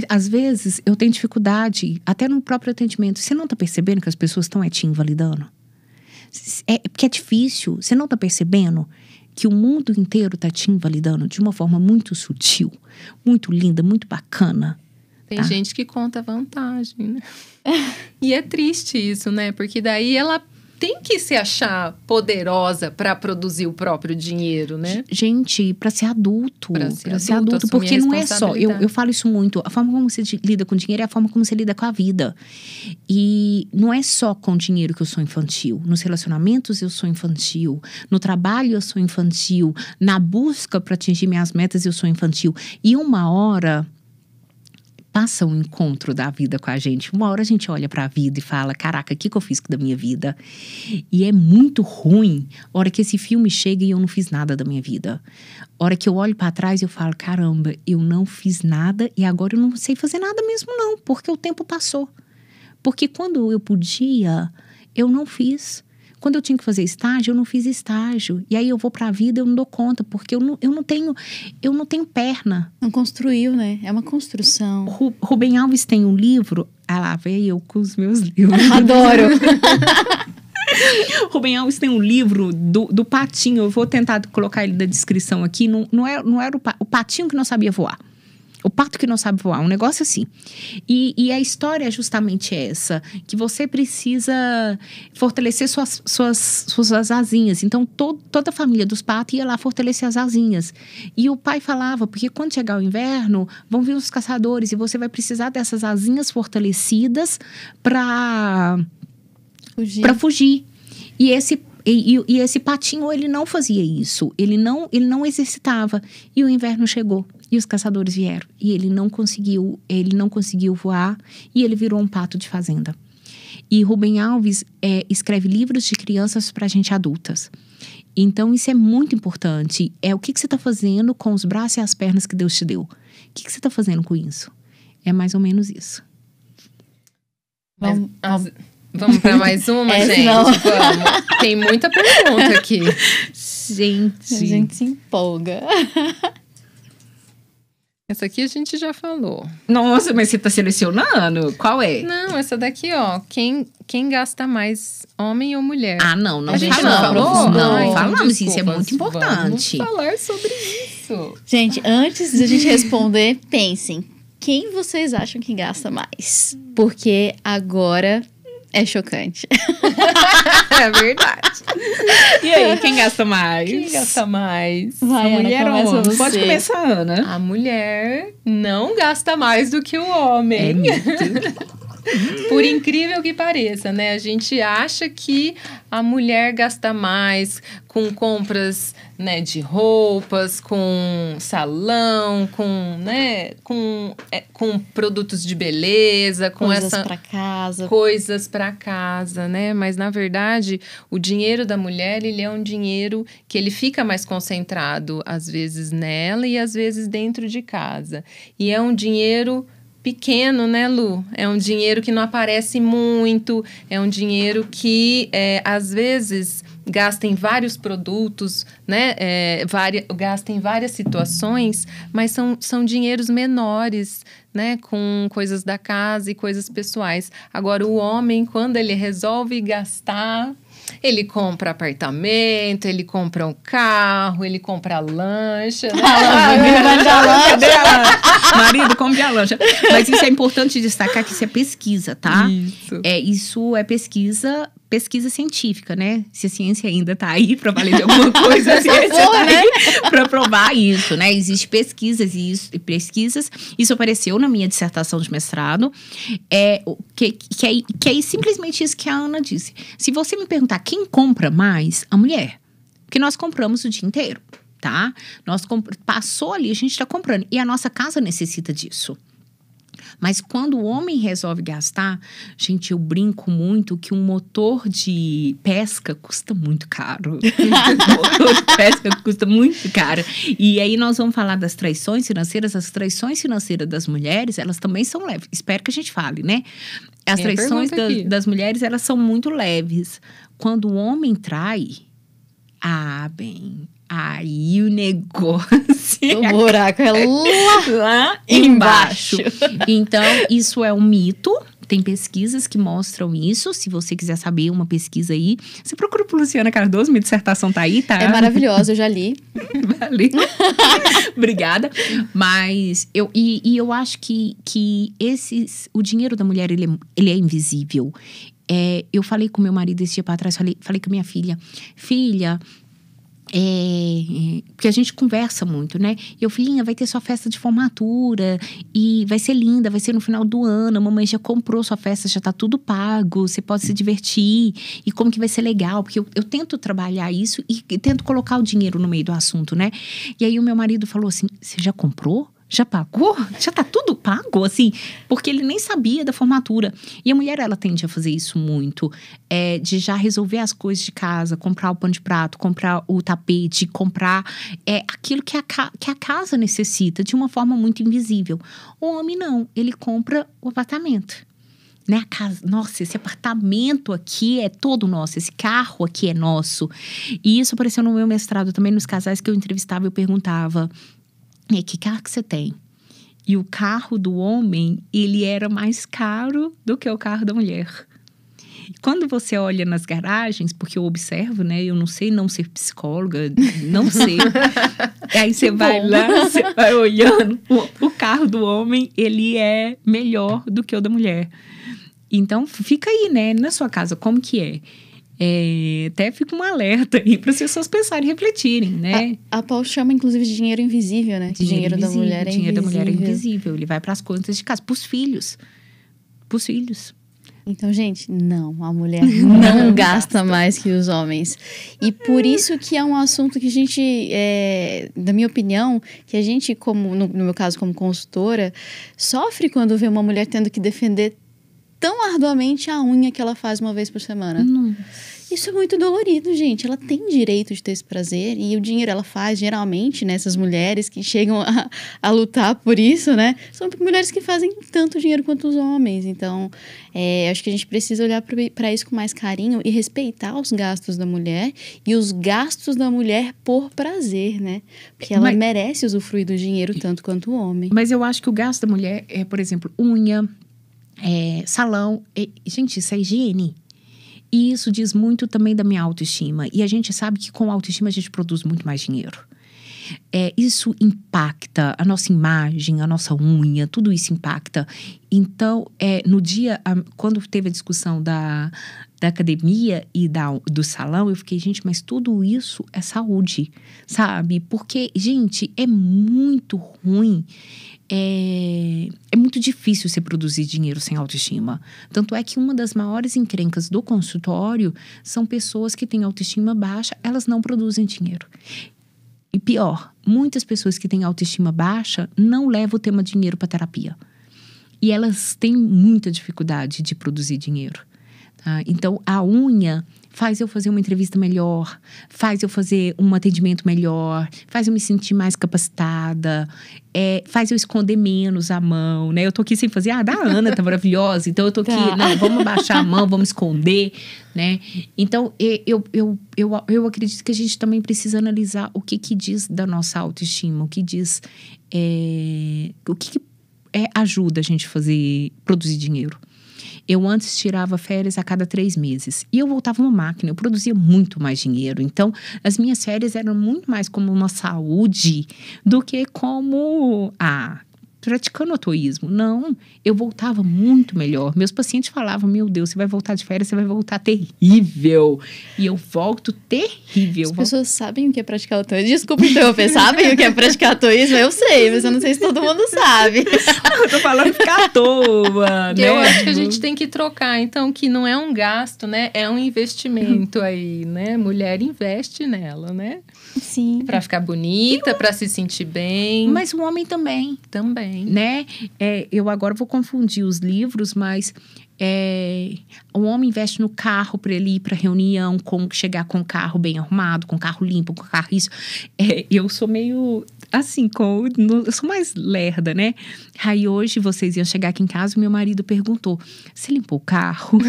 Às vezes, eu tenho dificuldade, até no próprio atendimento. Você não tá percebendo que as pessoas estão te invalidando? Porque é difícil. Você não tá percebendo que o mundo inteiro tá te invalidando de uma forma muito sutil, muito linda, muito bacana? Tem gente que conta vantagem, né? E é triste isso, né? Porque daí ela tem que se achar poderosa para produzir o próprio dinheiro, né? Gente, para ser adulto. Para ser adulto, porque não é só. Eu falo isso muito. A forma como você lida com dinheiro é a forma como você lida com a vida. E não é só com dinheiro que eu sou infantil. Nos relacionamentos eu sou infantil. No trabalho eu sou infantil. Na busca para atingir minhas metas eu sou infantil. E uma hora passa um encontro da vida com a gente. Uma hora a gente olha pra vida e fala, caraca, o que eu fiz da minha vida? E é muito ruim a hora que esse filme chega e eu não fiz nada da minha vida. A hora que eu olho pra trás eu falo, caramba, eu não fiz nada e agora eu não sei fazer nada mesmo não, porque o tempo passou. Porque quando eu podia, eu não fiz. Quando eu tinha que fazer estágio, eu não fiz estágio. E aí eu vou pra vida, eu não dou conta, porque eu não tenho perna. Não construiu, né? É uma construção. Rubem Alves tem um livro. Lá veio eu com os meus livros. Adoro! Rubem Alves tem um livro do patinho. Eu vou tentar colocar ele na descrição aqui. Não era o patinho que não sabia voar. O pato que não sabe voar, um negócio assim. E a história é justamente essa, que você precisa fortalecer suas asinhas. Então, toda a família dos patos ia lá fortalecer as asinhas. E o pai falava, porque quando chegar o inverno, vão vir os caçadores e você vai precisar dessas asinhas fortalecidas para fugir. E esse patinho, ele não fazia isso. Ele não exercitava. E o inverno chegou. E os caçadores vieram. E ele não conseguiu voar. E ele virou um pato de fazenda. E Rubem Alves escreve livros de crianças para gente adultas. Então, isso é muito importante. O que você está fazendo com os braços e as pernas que Deus te deu? O que você está fazendo com isso? É mais ou menos isso. Vamos para mais uma, gente? Vamos. Tem muita pergunta aqui. Gente. A gente se empolga. Essa aqui a gente já falou. Nossa, mas você tá selecionando? Qual é? Não, essa daqui, ó. Quem gasta mais, homem ou mulher? Não a gente falamos. Falou? Não, falamos. Isso é muito importante. Vamos falar sobre isso. Gente, antes de a gente responder, pensem. Quem vocês acham que gasta mais? Porque agora é chocante. É verdade. E aí, quem gasta mais? Quem gasta mais? Vai, a mulher ou Ana, homem? Pode começar, Ana. A mulher não gasta mais do que o homem. É mito. Por incrível que pareça, né? A gente acha que a mulher gasta mais com compras, né, de roupas, com salão, com, né, com produtos de beleza, com coisas para casa, né? Mas na verdade, o dinheiro da mulher, ele é um dinheiro que ele fica mais concentrado às vezes nela e às vezes dentro de casa. E é um dinheiro pequeno, né, Lu? É um dinheiro que não aparece muito, é um dinheiro que, às vezes, gasta em vários produtos, né? Gasta em várias situações, mas são dinheiros menores, né? Com coisas da casa e coisas pessoais. Agora, o homem, quando ele resolve gastar, ele compra apartamento, ele compra um carro, ele compra lancha. Né? Marido, compre a lancha. Mas isso é importante destacar que isso é pesquisa, tá? Isso é pesquisa científica, né? Se a ciência ainda tá aí pra valer de alguma coisa, a ciência tá aí pra provar isso, né? Existem pesquisas e pesquisas. Isso apareceu na minha dissertação de mestrado. Que é simplesmente isso que a Ana disse. Se você me perguntar quem compra mais, a mulher. Porque nós compramos o dia inteiro, tá? Passou ali, a gente tá comprando. E a nossa casa necessita disso. Mas quando o homem resolve gastar, gente, eu brinco muito que um motor de pesca custa muito caro. Um motor de pesca custa muito caro. E aí nós vamos falar das traições financeiras. As traições financeiras das mulheres, elas também são leves. Espero que a gente fale, né? As traições das mulheres, elas são muito leves. Quando o homem trai, bem... Aí o negócio... O buraco é lá embaixo. Então, isso é um mito. Tem pesquisas que mostram isso. Se você quiser saber uma pesquisa aí, você procura por Luciana Cardoso. Minha dissertação tá aí, tá? É maravilhosa, eu já li. Valeu. Obrigada. Mas eu acho que o dinheiro da mulher, ele é invisível. Eu falei com meu marido esse dia pra trás, falei com a minha filha. Filha... porque a gente conversa muito, né? E eu, filhinha, vai ter sua festa de formatura e vai ser linda, vai ser no final do ano, a mamãe já comprou sua festa, já tá tudo pago, você pode se divertir e como que vai ser legal, porque eu tento trabalhar isso e tento colocar o dinheiro no meio do assunto, né? E aí o meu marido falou assim, você já comprou? Já pagou? Já tá tudo pago, assim? Porque ele nem sabia da formatura. E a mulher, ela tende a fazer isso muito. De já resolver as coisas de casa, comprar o pano de prato, comprar o tapete, comprar aquilo que a casa necessita, de uma forma muito invisível. O homem não, ele compra o apartamento. Né? A casa, nossa, esse apartamento aqui é todo nosso, esse carro aqui é nosso. E isso apareceu no meu mestrado também, nos casais que eu entrevistava, eu perguntava... que carro que você tem? E o carro do homem, ele era mais caro do que o carro da mulher. Quando você olha nas garagens, porque eu observo, né? Eu não sei não ser psicóloga, não sei. Aí você vai lá, você vai olhando. O carro do homem, ele é melhor do que o da mulher. Então, fica aí, né? Na sua casa, como que é? Até fica um alerta aí para as pessoas pensarem e refletirem, né? A Paul chama, inclusive, de dinheiro invisível, né? Dinheiro da mulher é invisível. Dinheiro da mulher é invisível. Ele vai para as contas de casa, para os filhos. Para os filhos. Então, gente, não. A mulher não gasta mais que os homens. E por isso que é um assunto que a gente, da minha opinião, que a gente, como no meu caso, como consultora, sofre quando vê uma mulher tendo que defender tão arduamente a unha que ela faz uma vez por semana. Isso é muito dolorido, gente. Ela tem direito de ter esse prazer. E o dinheiro ela faz, geralmente, né? Essas mulheres que chegam a lutar por isso, né? São mulheres que fazem tanto dinheiro quanto os homens. Então, acho que a gente precisa olhar para isso com mais carinho e respeitar os gastos da mulher e os gastos da mulher por prazer, né? Porque ela merece usufruir do dinheiro tanto quanto o homem. Mas eu acho que o gasto da mulher é, por exemplo, unha, salão. Gente, isso é higiene. E isso diz muito também da minha autoestima. E a gente sabe que com a autoestima a gente produz muito mais dinheiro. Isso impacta a nossa imagem, a nossa unha, tudo isso impacta. Então, no dia, quando teve a discussão da academia e do salão, eu fiquei, gente, mas tudo isso é saúde, sabe? Porque, gente, é muito ruim é muito difícil você produzir dinheiro sem autoestima. Tanto é que uma das maiores encrencas do consultório são pessoas que têm autoestima baixa, elas não produzem dinheiro. E pior, muitas pessoas que têm autoestima baixa não levam o tema dinheiro para terapia. E elas têm muita dificuldade de produzir dinheiro. Tá? Então, a unha faz eu fazer uma entrevista melhor, faz eu fazer um atendimento melhor, faz eu me sentir mais capacitada, faz eu esconder menos a mão, né? Eu tô aqui sem fazer, da Ana tá maravilhosa, então eu tô aqui, não, vamos abaixar a mão, vamos esconder, né? Então, eu acredito que a gente também precisa analisar o que diz da nossa autoestima, o que diz, o que ajuda a gente a produzir dinheiro. Eu antes tirava férias a cada 3 meses. E eu voltava uma máquina, eu produzia muito mais dinheiro. Então, as minhas férias eram muito mais como uma saúde do que como, praticando atoísmo. Não, eu voltava muito melhor. Meus pacientes falavam, meu Deus, você vai voltar de férias, você vai voltar terrível. E eu volto terrível. As pessoas sabem o que é praticar atoísmo. Desculpa interromper, sabem o que é praticar atoísmo? Eu sei, mas eu não sei se todo mundo sabe. Eu tô falando ficar à toa, né? Eu acho que a gente tem que trocar, então, que não é um gasto, né? É um investimento aí, né? Mulher investe nela, né? Sim. Pra ficar bonita, pra se sentir bem. Mas o homem também. Também. Né? Eu agora vou confundir os livros, mas o homem investe no carro para ele ir para reunião, chegar com o carro bem arrumado, com o carro limpo, com o carro isso. Eu sou meio assim, eu sou mais lerda, né? Aí hoje vocês iam chegar aqui em casa e meu marido perguntou: você limpou o carro?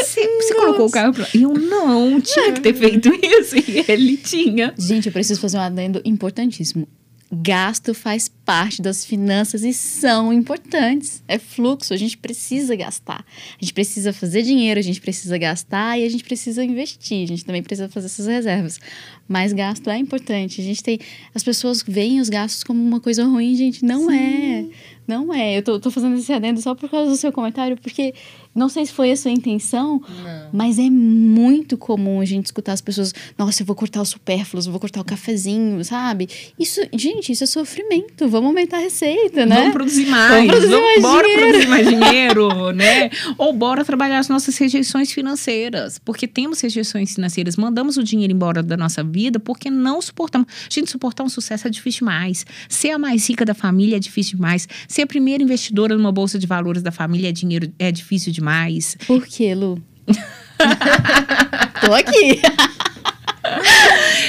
Você colocou o carro pra... Eu não tinha que ter feito isso. E ele tinha. Gente, eu preciso fazer um adendo importantíssimo. Gasto faz parte das finanças e são importantes. É fluxo, a gente precisa gastar. A gente precisa fazer dinheiro, a gente precisa gastar e a gente precisa investir. A gente também precisa fazer essas reservas. Mas gasto é importante. As pessoas veem os gastos como uma coisa ruim, gente. Não é. Não é. Eu tô fazendo esse adendo só por causa do seu comentário, porque não sei se foi a sua intenção, mas é muito comum a gente escutar as pessoas, nossa, eu vou cortar os supérfluos, eu vou cortar o cafezinho, sabe? Isso, gente, isso é sofrimento. Vamos aumentar a receita, né? Vamos produzir mais. Bora produzir mais dinheiro, né? Ou bora trabalhar as nossas rejeições financeiras, porque temos rejeições financeiras, mandamos o dinheiro embora da nossa vida porque não suportamos. Gente, suportar um sucesso é difícil demais. Ser a mais rica da família é difícil demais. Ser a primeira investidora numa bolsa de valores da família é difícil demais. Por quê, Lu? Tô aqui.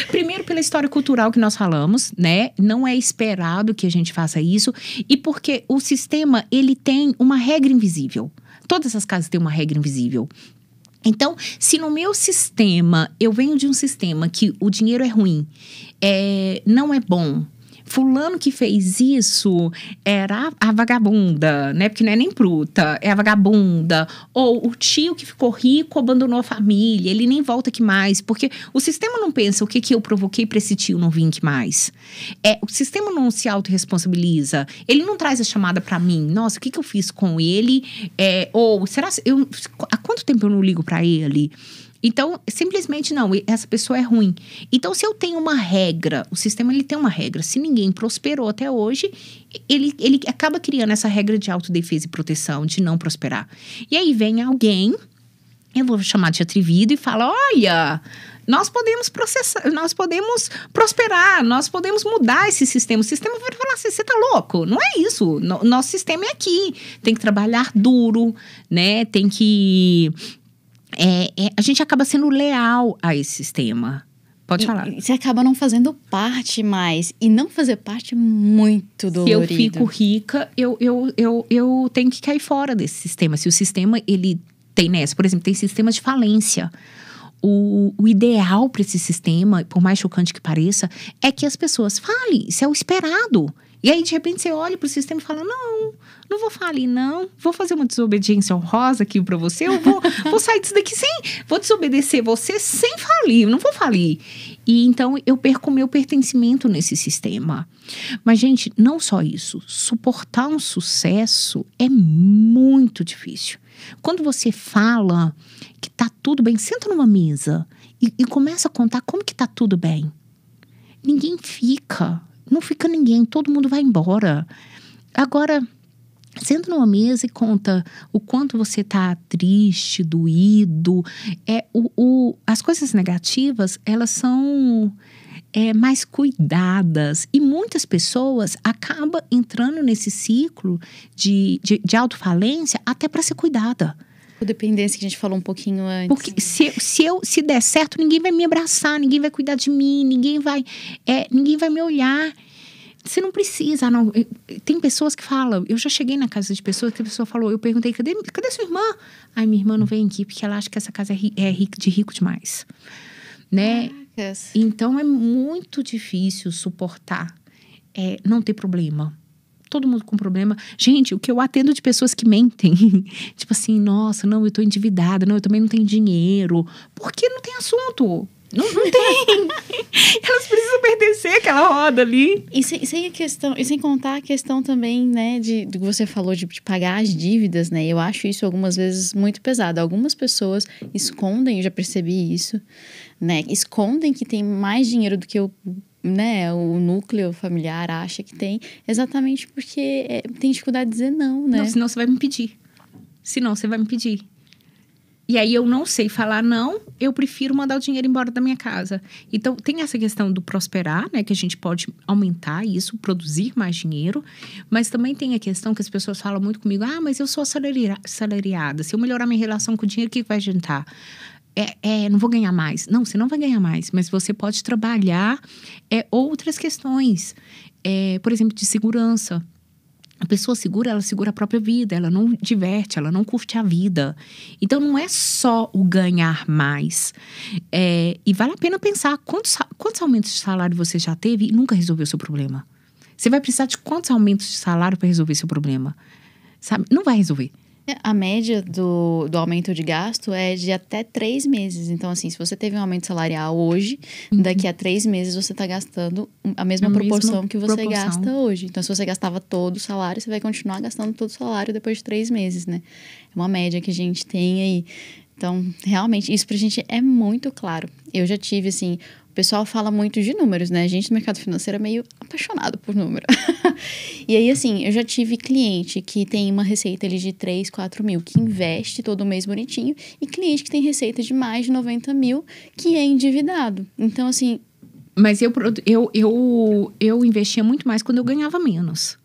Primeiro, pela história cultural que nós falamos, né? Não é esperado que a gente faça isso. E porque o sistema, ele tem uma regra invisível. Todas as casas têm uma regra invisível. Então, se no meu sistema, eu venho de um sistema que o dinheiro é ruim, não é bom, fulano que fez isso era a vagabunda, né? Porque não é nem bruta, é a vagabunda. Ou o tio que ficou rico abandonou a família, ele nem volta aqui mais. Porque o sistema não pensa o que eu provoquei para esse tio não vir aqui mais. O sistema não se autorresponsabiliza. Ele não traz a chamada para mim. Nossa, o que eu fiz com ele? Ou será há quanto tempo eu não ligo para ele? Então, simplesmente não, essa pessoa é ruim. Então, se eu tenho uma regra, o sistema ele tem uma regra. Se ninguém prosperou até hoje, ele acaba criando essa regra de autodefesa e proteção, de não prosperar. E aí vem alguém, eu vou chamar de atrevido, e fala, olha, nós podemos prosperar, nós podemos mudar esse sistema. O sistema vai falar assim, você tá louco? Não é isso. Nosso sistema é aqui. Tem que trabalhar duro, né? Tem que... a gente acaba sendo leal a esse sistema. Pode falar. E você acaba não fazendo parte mais. E não fazer parte é muito dolorido. Se eu fico rica, eu tenho que cair fora desse sistema. Se o sistema, ele tem nessa... Por exemplo, tem sistemas de falência. O ideal para esse sistema, por mais chocante que pareça, é que as pessoas falem. Isso é o esperado. E aí, de repente, você olha pro sistema e fala, não vou falir, não. Vou fazer uma desobediência honrosa aqui pra você. Eu vou sair disso daqui vou desobedecer você sem falir. Não vou falir. E então, eu perco o meu pertencimento nesse sistema. Mas, gente, não só isso. Suportar um sucesso é muito difícil. Quando você fala que tá tudo bem, senta numa mesa e começa a contar como que tá tudo bem. Ninguém fica... não fica ninguém, todo mundo vai embora. Agora, senta numa mesa e conta o quanto você tá triste, doído. As coisas negativas, elas são mais cuidadas. E muitas pessoas acabam entrando nesse ciclo de autofalência até para ser cuidada. Dependência que a gente falou um pouquinho antes. Porque se der certo, ninguém vai me abraçar, ninguém vai cuidar de mim, ninguém vai me olhar. Você não precisa, não. Tem pessoas que falam, eu já cheguei na casa de pessoas que a pessoa falou, eu perguntei, cadê sua irmã? Ai, minha irmã não vem aqui porque ela acha que essa casa é de rico demais. Né? Yes. Então é muito difícil suportar, não ter problema. Todo mundo com problema. Gente, o que eu atendo de pessoas que mentem. Tipo assim, nossa, não, eu tô endividada. Não, eu também não tenho dinheiro. Porque não tem assunto. Não tem. Elas precisam pertencer àquela roda ali. E sem contar a questão também, né, do que você falou de pagar as dívidas, né? Eu acho isso algumas vezes muito pesado. Algumas pessoas escondem, eu já percebi isso, né? Escondem que tem mais dinheiro do que o núcleo familiar acha que tem, exatamente porque tem dificuldade de dizer não, né? Não, senão você vai me pedir. E aí eu não sei falar não, eu prefiro mandar o dinheiro embora da minha casa. Então tem essa questão do prosperar, né? Que a gente pode aumentar isso, produzir mais dinheiro. Mas também tem a questão que as pessoas falam muito comigo, mas eu sou assalariada. Se eu melhorar minha relação com o dinheiro, o que vai adiantar? Não vou ganhar mais. Não, você não vai ganhar mais, mas você pode trabalhar outras questões. Por exemplo, de segurança. A pessoa segura, ela segura a própria vida, ela não diverte, ela não curte a vida. Então, não é só o ganhar mais. E vale a pena pensar quantos aumentos de salário você já teve e nunca resolveu o seu problema. Você vai precisar de quantos aumentos de salário para resolver seu problema? Sabe? Não vai resolver. A média do aumento de gasto é de até 3 meses. Então, assim, se você teve um aumento salarial hoje, daqui a 3 meses você está gastando a mesma proporção que você gasta hoje. Então, se você gastava todo o salário, você vai continuar gastando todo o salário depois de 3 meses, né? É uma média que a gente tem aí. Então, realmente, isso pra gente é muito claro. Eu já tive, assim... O pessoal fala muito de números, né? A gente no mercado financeiro é meio apaixonado por número. E aí, assim, eu já tive cliente que tem uma receita ali de 3, 4 mil, que investe todo mês bonitinho, e cliente que tem receita de mais de 90 mil, que é endividado. Então, assim... Mas eu investia muito mais quando eu ganhava menos.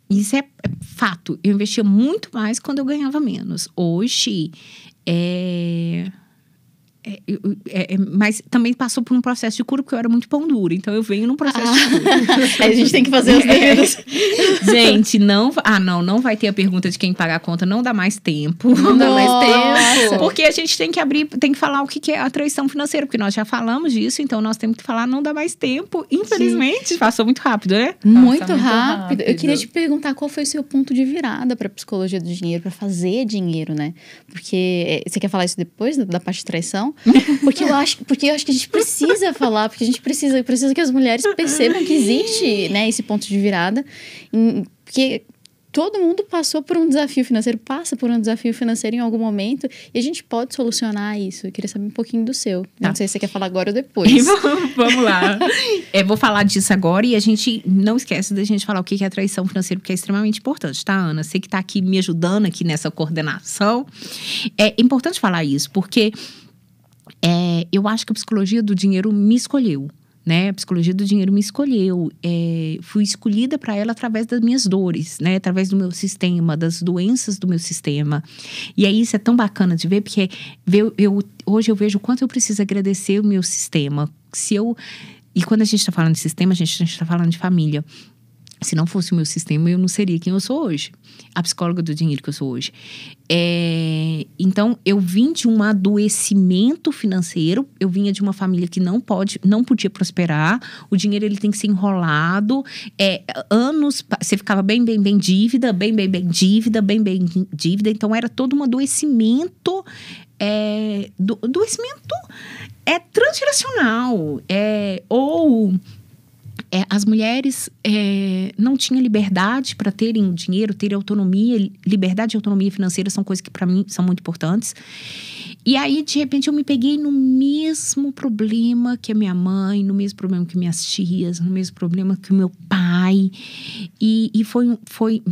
Isso é fato. Eu investia muito mais quando eu ganhava menos. Hoje, mas também passou por um processo de cura, porque eu era muito pão duro. Então, eu venho num processo de cura. Aí a gente tem que fazer os devidos. Gente, não vai ter a pergunta de quem paga a conta. Não dá mais tempo. Não dá mais tempo. Porque a gente tem que falar o que é a traição financeira. Porque nós já falamos disso, então nós temos que falar, não dá mais tempo. Infelizmente, Sim. Passou muito rápido, né? Muito rápido. Eu queria te perguntar qual foi o seu ponto de virada para psicologia do dinheiro, para fazer dinheiro, né? Porque você quer falar isso depois da parte de traição? Porque eu acho que a gente precisa falar, porque a gente precisa que as mulheres percebam que existe, né, esse ponto de virada, porque todo mundo passa por um desafio financeiro em algum momento, e a gente pode solucionar isso. Eu queria saber um pouquinho do seu. Não sei se você quer falar agora ou depois. Vamos lá. Vou falar disso agora, e a gente não esquece da gente falar o que é a traição financeira, porque é extremamente importante, tá, Ana? Você que tá aqui me ajudando aqui nessa coordenação. É importante falar isso, porque eu acho que a psicologia do dinheiro me escolheu, né? A psicologia do dinheiro me escolheu. Fui escolhida para ela através das minhas dores, né? Através do meu sistema, das doenças do meu sistema. E aí isso é tão bacana de ver, porque hoje eu vejo o quanto eu preciso agradecer o meu sistema. E quando a gente está falando de sistema, a gente está falando de família. Se não fosse o meu sistema, eu não seria quem eu sou hoje. A psicóloga do dinheiro que eu sou hoje. Então, eu vim de um adoecimento financeiro. Eu vinha de uma família que não podia prosperar. O dinheiro, ele tem que ser enrolado. Anos, você ficava bem dívida, bem dívida. Então, era todo um adoecimento. Adoecimento transgeracional. As mulheres não tinham liberdade para terem dinheiro, terem autonomia. Liberdade e autonomia financeira são coisas que, para mim, são muito importantes. E aí, de repente, eu me peguei no mesmo problema que a minha mãe, no mesmo problema que minhas tias, no mesmo problema que o meu pai. E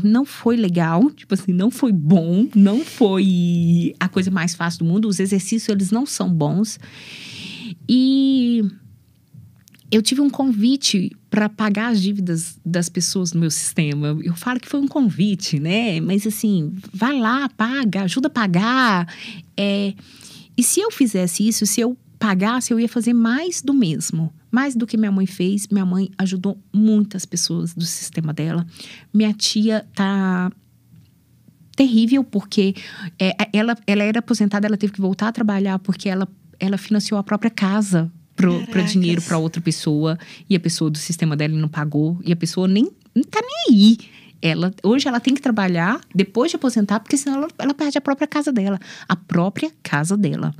não foi legal, tipo assim, não foi bom, não foi a coisa mais fácil do mundo. Os exercícios, eles não são bons. E eu tive um convite para pagar as dívidas das pessoas no meu sistema. Eu falo que foi um convite, né? Mas assim, vai lá, paga, ajuda a pagar. E se eu fizesse isso, se eu pagasse, eu ia fazer mais do mesmo. Mais do que minha mãe fez. Minha mãe ajudou muitas pessoas do sistema dela. Minha tia tá terrível, porque ela era aposentada, ela teve que voltar a trabalhar, porque ela financiou a própria casa para dinheiro para outra pessoa. E a pessoa do sistema dela não pagou. E a pessoa não tá nem aí. Hoje ela tem que trabalhar depois de aposentar, porque senão ela perde a própria casa dela. A própria casa dela.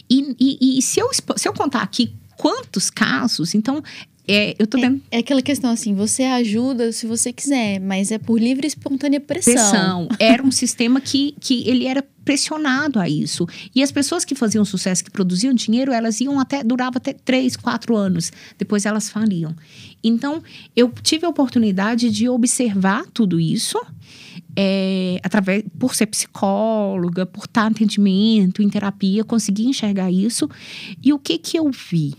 E se eu contar aqui quantos casos, então, eu tô dando... É aquela questão assim, você ajuda se você quiser, mas é por livre e espontânea pressão. Era um sistema que ele era pressionado a isso. E as pessoas que faziam sucesso, que produziam dinheiro, elas duravam até 3, 4 anos. Depois elas faliam. Então, eu tive a oportunidade de observar tudo isso, por ser psicóloga, por estar em atendimento, em terapia, consegui enxergar isso. E o que eu vi?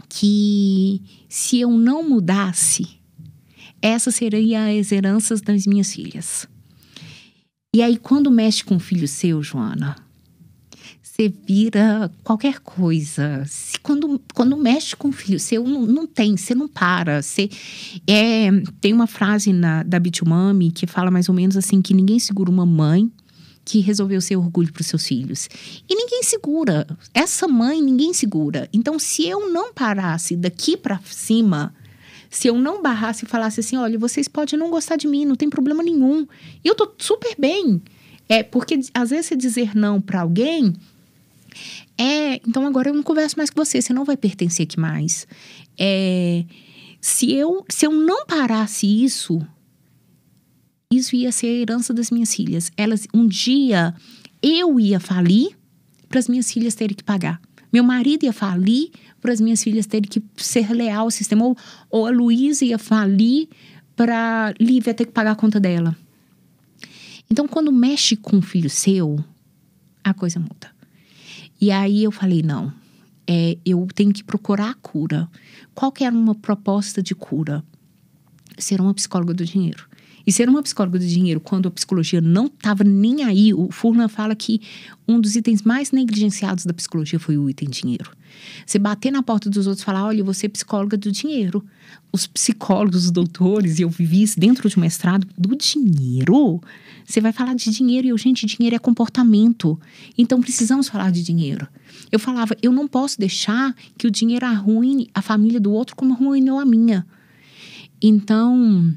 Que se eu não mudasse, essas seriam as heranças das minhas filhas. E aí, quando mexe com um filho seu, Joana, você vira qualquer coisa. Quando mexe com um filho seu, você não para. Tem uma frase da Bitumami que fala mais ou menos assim, que ninguém segura uma mãe que resolveu ser orgulho para os seus filhos. E ninguém segura. Essa mãe, ninguém segura. Então, se eu não parasse daqui para cima, se eu não barrasse e falasse assim, olha, vocês podem não gostar de mim, não tem problema nenhum. Eu tô super bem. Porque às vezes você dizer não para alguém, então agora eu não converso mais com você não vai pertencer aqui mais. Se eu não parasse isso ia ser a herança das minhas filhas. Um dia, eu ia falir para as minhas filhas terem que pagar. Meu marido ia falir para as minhas filhas terem que ser leal ao sistema. Ou a Luísa ia falir para a Lívia ter que pagar a conta dela. Então, quando mexe com um filho seu, a coisa muda. E aí eu falei, não, eu tenho que procurar a cura. Qual que era uma proposta de cura? Ser uma psicóloga do dinheiro. E ser uma psicóloga do dinheiro, quando a psicologia não estava nem aí, o Furlan fala que um dos itens mais negligenciados da psicologia foi o item dinheiro. Você bater na porta dos outros e falar, olha, você é psicóloga do dinheiro. Os psicólogos, os doutores, e eu vivi isso dentro de um mestrado, do dinheiro. Você vai falar de dinheiro e gente, dinheiro é comportamento. Então, precisamos falar de dinheiro. Eu falava, eu não posso deixar que o dinheiro arruine a família do outro como arruinou a minha. Então,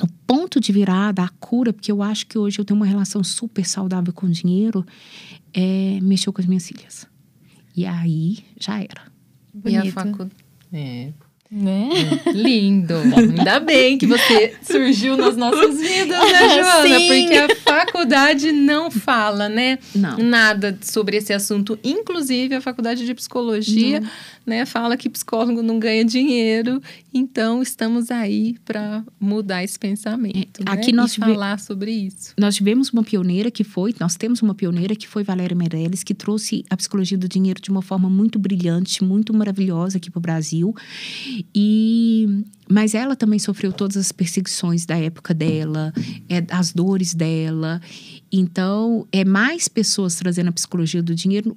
o ponto de virada, a cura, porque eu acho que hoje eu tenho uma relação super saudável com o dinheiro, mexeu com as minhas filhas. E aí, já era. Bonito. E a faculdade... Né? Lindo. Ainda bem que você surgiu nas nossas vidas, né, Joana? Sim. Porque a faculdade não fala, né? Não. Nada sobre esse assunto. Inclusive, a faculdade de psicologia, né, fala que psicólogo não ganha dinheiro. Então, estamos aí para mudar esse pensamento, Aqui né? nós falar sobre isso. Nós temos uma pioneira que foi Valéria Meirelles, que trouxe a psicologia do dinheiro de uma forma muito brilhante, muito maravilhosa aqui para o Brasil. Mas ela também sofreu todas as perseguições da época dela, as dores dela. Então, mais pessoas trazendo a psicologia do dinheiro,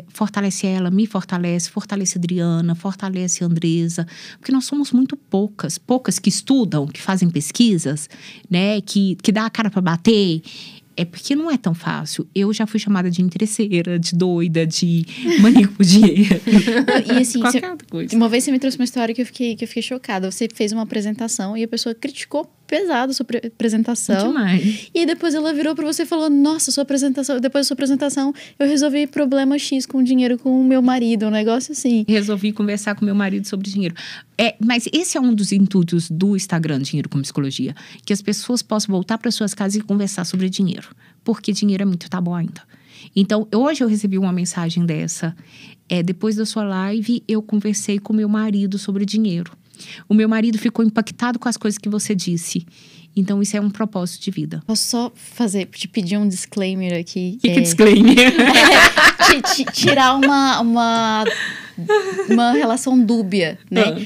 fortalece ela, me fortalece a Adriana, fortalece a Andresa, porque nós somos muito poucas que estudam, que fazem pesquisas, né, que dá a cara para bater. Porque não é tão fácil. Eu já fui chamada de interesseira, de doida, de maníaco por dinheiro. E assim, qualquer outra coisa. Uma vez você me trouxe uma história que eu fiquei chocada. Você fez uma apresentação e a pessoa criticou pesada a sua apresentação. Demais. E depois ela virou pra você e falou, nossa, depois da sua apresentação, eu resolvi problema X com dinheiro com o meu marido, um negócio assim. Resolvi conversar com meu marido sobre dinheiro. Mas esse é um dos intuitos do Instagram Dinheiro com Psicologia. Que as pessoas possam voltar para suas casas e conversar sobre dinheiro. Porque dinheiro é muito tabu ainda. Então, hoje eu recebi uma mensagem dessa. Depois da sua live, eu conversei com meu marido sobre dinheiro. O meu marido ficou impactado com as coisas que você disse. Então, isso é um propósito de vida. Posso só te pedir um disclaimer aqui? O que é disclaimer? Tirar uma relação dúbia, né?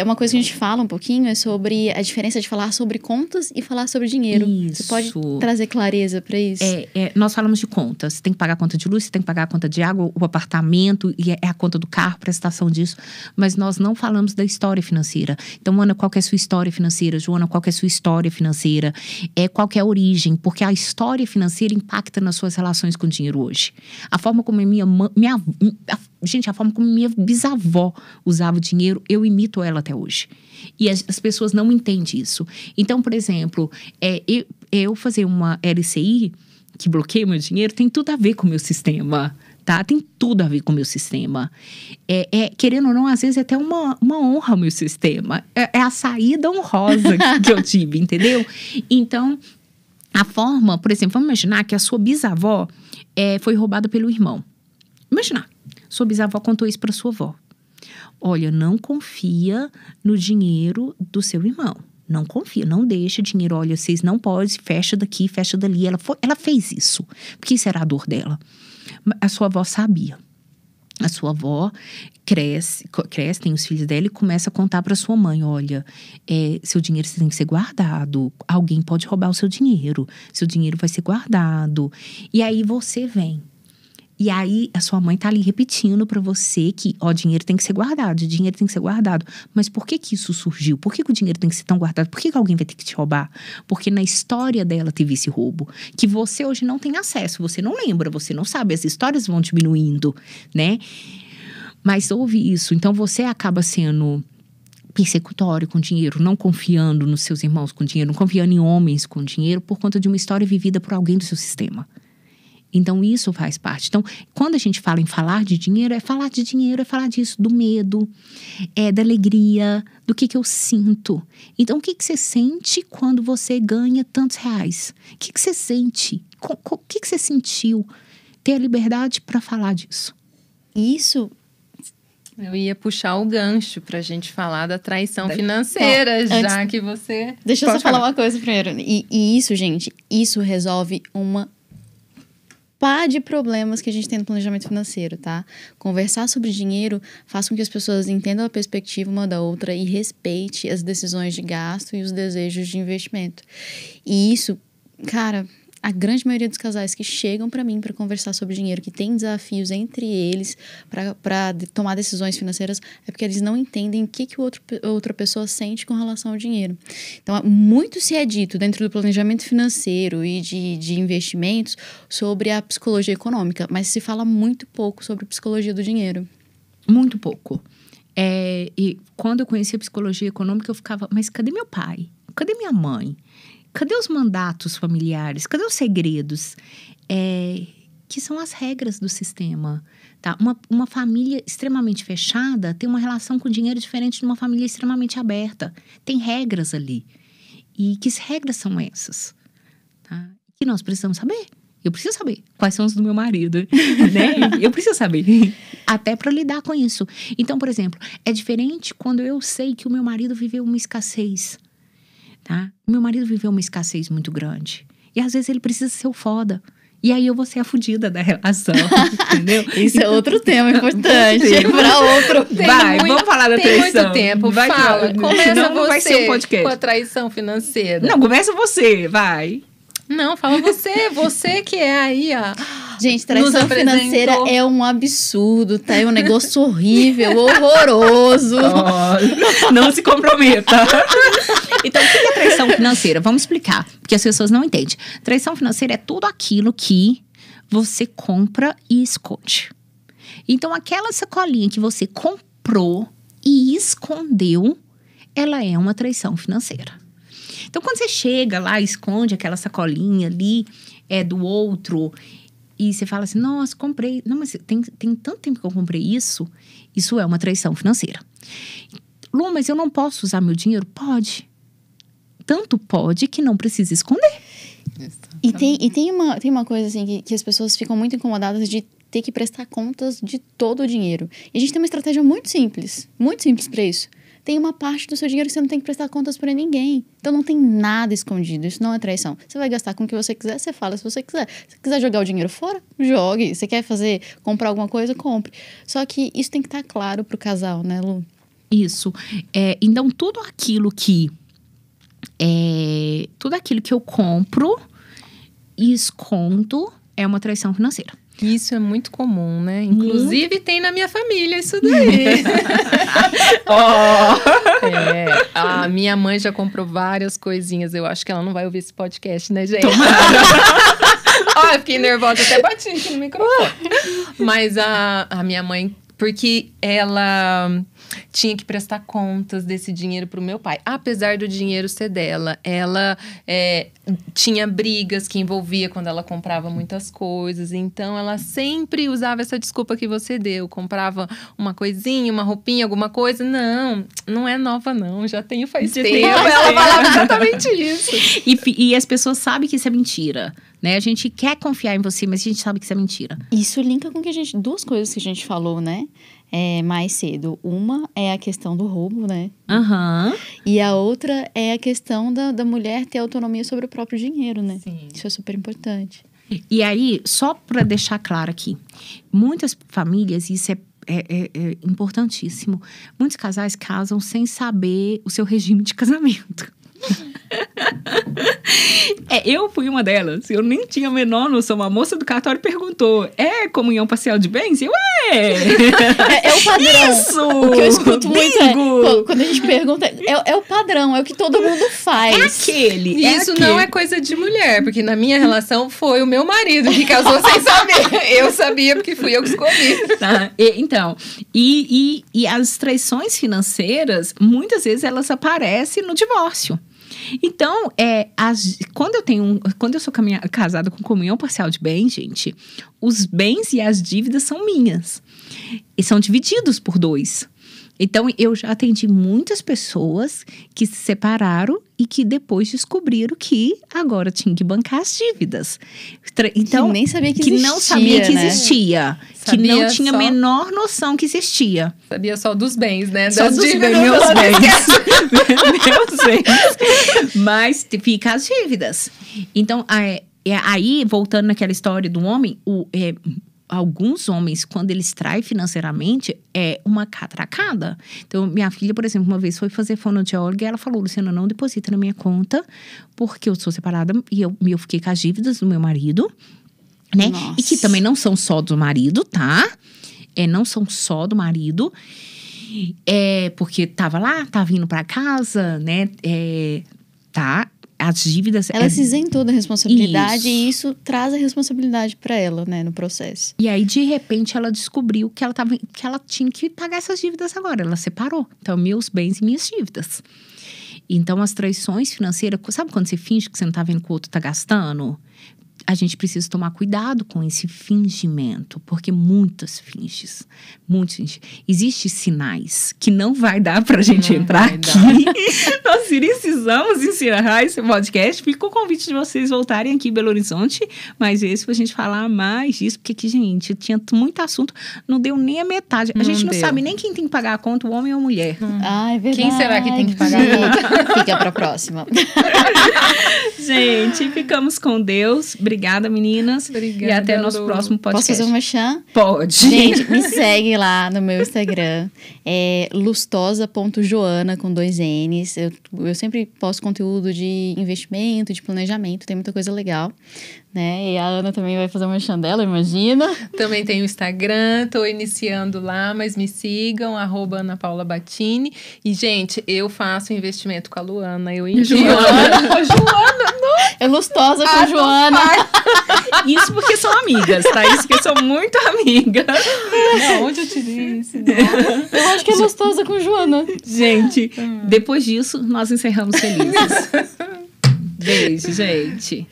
Uma coisa que a gente fala um pouquinho é sobre a diferença de falar sobre contas e falar sobre dinheiro. Isso. Você pode trazer clareza para isso? Nós falamos de contas. Você tem que pagar a conta de luz, você tem que pagar a conta de água, o apartamento, e é a conta do carro, prestação disso. Mas nós não falamos da história financeira. Então, Ana, qual que é a sua história financeira? Joana, qual que é a sua história financeira? Qual que é a origem? Porque a história financeira impacta nas suas relações com o dinheiro hoje. A forma como a forma como minha bisavó usava o dinheiro, eu imito ela até hoje. E as pessoas não entendem isso. Então, por exemplo, eu fazer uma LCI que bloqueia o meu dinheiro tem tudo a ver com o meu sistema, tá? Tem tudo a ver com o meu sistema. Querendo ou não, às vezes é até uma honra o meu sistema. É a saída honrosa que eu tive, entendeu? Então, a forma, por exemplo, vamos imaginar que a sua bisavó foi roubada pelo irmão. Imaginar. Sua bisavó contou isso para sua avó. Olha, não confia no dinheiro do seu irmão. Não confia, não deixa dinheiro. Olha, vocês não podem, fecha daqui, fecha dali. Ela fez isso, porque isso era a dor dela. A sua avó sabia. A sua avó cresce, tem os filhos dela e começa a contar para sua mãe, olha, seu dinheiro tem que ser guardado. Alguém pode roubar o seu dinheiro. Seu dinheiro vai ser guardado. E aí você vem. E aí, a sua mãe tá ali repetindo pra você que, dinheiro tem que ser guardado, dinheiro tem que ser guardado. Mas por que isso surgiu? Por que o dinheiro tem que ser tão guardado? Por que alguém vai ter que te roubar? Porque na história dela teve esse roubo, que você hoje não tem acesso, você não lembra, você não sabe, as histórias vão diminuindo, né? Mas houve isso, então você acaba sendo persecutório com dinheiro, não confiando nos seus irmãos com dinheiro, não confiando em homens com dinheiro, por conta de uma história vivida por alguém do seu sistema. Então, isso faz parte. Então, quando a gente fala em falar de dinheiro, é falar de dinheiro, é falar disso, do medo, da alegria, do que eu sinto. Então, o que você sente quando você ganha tantos reais? O que você sente? O que você sentiu? Ter a liberdade para falar disso. Isso... Eu ia puxar o gancho pra gente falar da traição financeira, já que você... Deixa eu só falar uma coisa primeiro. E isso, gente, isso resolve uma pá de problemas que a gente tem no planejamento financeiro, tá? Conversar sobre dinheiro faz com que as pessoas entendam a perspectiva uma da outra e respeite as decisões de gasto e os desejos de investimento. E isso, cara, a grande maioria dos casais que chegam para mim para conversar sobre dinheiro, que tem desafios entre eles para tomar decisões financeiras, é porque eles não entendem o que outra pessoa sente com relação ao dinheiro. Então, muito se é dito dentro do planejamento financeiro e de investimentos sobre a psicologia econômica, mas se fala muito pouco sobre a psicologia do dinheiro. Muito pouco. E quando eu conheci a psicologia econômica, eu ficava, mas cadê meu pai? Cadê minha mãe? Cadê os mandatos familiares? Cadê os segredos? Que são as regras do sistema. Tá? Uma família extremamente fechada tem uma relação com o dinheiro diferente de uma família extremamente aberta. Tem regras ali. E que regras são essas? Tá? Que nós precisamos saber. Eu preciso saber quais são os do meu marido, né? Eu preciso saber. Até para lidar com isso. Então, por exemplo, é diferente quando eu sei que o meu marido viveu uma escassez. Tá? Meu marido viveu uma escassez muito grande. E às vezes ele precisa ser o foda. E aí eu vou ser a fudida da relação, entendeu? Isso é outro tema importante. Para outro. Vamos falar da traição. Tem muito tempo. Fala. Começa não você vai ser um podcast. Com a traição financeira. Não, começa você, vai. Não, fala você. Você que é aí, ó. Gente, traição financeira é um absurdo, tá? É um negócio horrível, horroroso. Não se comprometa. Então, o que é traição financeira? Vamos explicar, porque as pessoas não entendem. Traição financeira é tudo aquilo que você compra e esconde. Então, aquela sacolinha que você comprou e escondeu, ela é uma traição financeira. Então, quando você chega lá, esconde aquela sacolinha ali, do outro, e você fala assim, nossa, comprei. Não, mas tem tanto tempo que eu comprei isso. Isso é uma traição financeira. Lu, mas eu não posso usar meu dinheiro? Pode. Tanto pode que não precisa esconder. E tem uma coisa assim que as pessoas ficam muito incomodadas de ter que prestar contas de todo o dinheiro. E a gente tem uma estratégia muito simples para isso. Tem uma parte do seu dinheiro que você não tem que prestar contas para ninguém. Então não tem nada escondido, isso não é traição. Você vai gastar com o que você quiser, você fala se você quiser. Se você quiser jogar o dinheiro fora, jogue. Você quer comprar alguma coisa, compre. Só que isso tem que estar claro pro casal, né, Lu? Isso. Então, tudo aquilo que eu compro e escondo é uma traição financeira. Isso é muito comum, né? Inclusive, tem na minha família isso daí. A minha mãe já comprou várias coisinhas. Eu acho que ela não vai ouvir esse podcast, né, gente? Eu fiquei nervosa, até bati aqui no microfone. Mas a minha mãe... Porque ela tinha que prestar contas desse dinheiro pro meu pai. Apesar do dinheiro ser dela, ela tinha brigas que envolvia quando ela comprava muitas coisas. Então, ela sempre usava essa desculpa que você deu. Comprava uma coisinha, uma roupinha, alguma coisa. Não é nova, não. Já tenho faz tempo. Ela falava exatamente isso. E as pessoas sabem que isso é mentira. Né? A gente quer confiar em você, mas a gente sabe que isso é mentira. Isso linka com duas coisas que a gente falou, né? Mais cedo. Uma é a questão do roubo, né? E a outra é a questão da mulher ter autonomia sobre o próprio dinheiro, né? Sim. Isso é super importante. E aí, só para deixar claro aqui, muitas famílias, isso é importantíssimo. Muitos casais casam sem saber o seu regime de casamento. Eu fui uma delas. Eu nem tinha a menor noção. A moça do cartório perguntou: é comunhão parcial de bens? É o padrão. Isso! O que eu escuto muito quando a gente pergunta, é o padrão, é o que todo mundo faz. Isso não é coisa de mulher, porque na minha relação foi o meu marido que casou sem saber. Eu sabia porque fui eu que escolhi. Tá. Então, e as traições financeiras, muitas vezes elas aparecem no divórcio. Então, quando eu sou casada com comunhão parcial de bens, gente, os bens e as dívidas são minhas. E são divididos por 2. Então, eu já atendi muitas pessoas que se separaram e que depois descobriram que agora tinha que bancar as dívidas. Então, que nem sabia que existia, não sabia que existia. Que não tinha a só... menor noção que existia. Sabia só dos bens, né? Só das dos dívidas, meus bens. Meus bens. Mas fica as dívidas. Então, aí, voltando naquela história do homem, alguns homens, quando eles traem financeiramente, é uma catracada. Então, minha filha, por exemplo, uma vez foi fazer fonoaudióloga e ela falou: Luciana, não deposita na minha conta, porque eu sou separada e eu fiquei com as dívidas do meu marido, né? Nossa. E que também não são só do marido, tá? Não são só do marido. Porque tava vindo pra casa, né? Tá? As dívidas... Ela se isentou da responsabilidade e isso traz a responsabilidade para ela, né, no processo. E aí, de repente, ela descobriu que ela tinha que pagar essas dívidas agora. Ela separou. Então, meus bens e minhas dívidas. Então, as traições financeiras... Sabe quando você finge que você não tá vendo que o outro tá gastando? A gente precisa tomar cuidado com esse fingimento, porque muitos finges. Existem sinais que não vai dar pra gente entrar aqui. Nós precisamos encerrar esse podcast. Fica o convite de vocês voltarem aqui em Belo Horizonte, mas esse pra gente falar mais disso, porque aqui, gente, tinha muito assunto, não deu nem a metade. A gente não sabe nem quem tem que pagar a conta, o homem ou a mulher. Ah, é verdade. Quem será que tem que pagar a conta? Fica pra próxima. Gente, ficamos com Deus. Obrigada, meninas. Obrigada, e até nosso próximo podcast. Posso fazer um merchan? Pode. Gente, me segue lá no meu Instagram. É lustosa.joana com 2 N's. Eu sempre posto conteúdo de investimento, de planejamento. Tem muita coisa legal, né? E a Ana também vai fazer um merchan dela, imagina. Também tem o Instagram. Tô iniciando lá, mas me sigam. @AnaPaulaBattini. E, gente, eu faço investimento com a Luana. Eu indico. Joana, não. É Lustosa com Joana. Isso porque são amigas, tá? Isso porque são muito amigas. Não, onde eu te disse? Eu acho que é Lustosa com Joana. Gente, depois disso, nós encerramos felizes. Beijo, gente.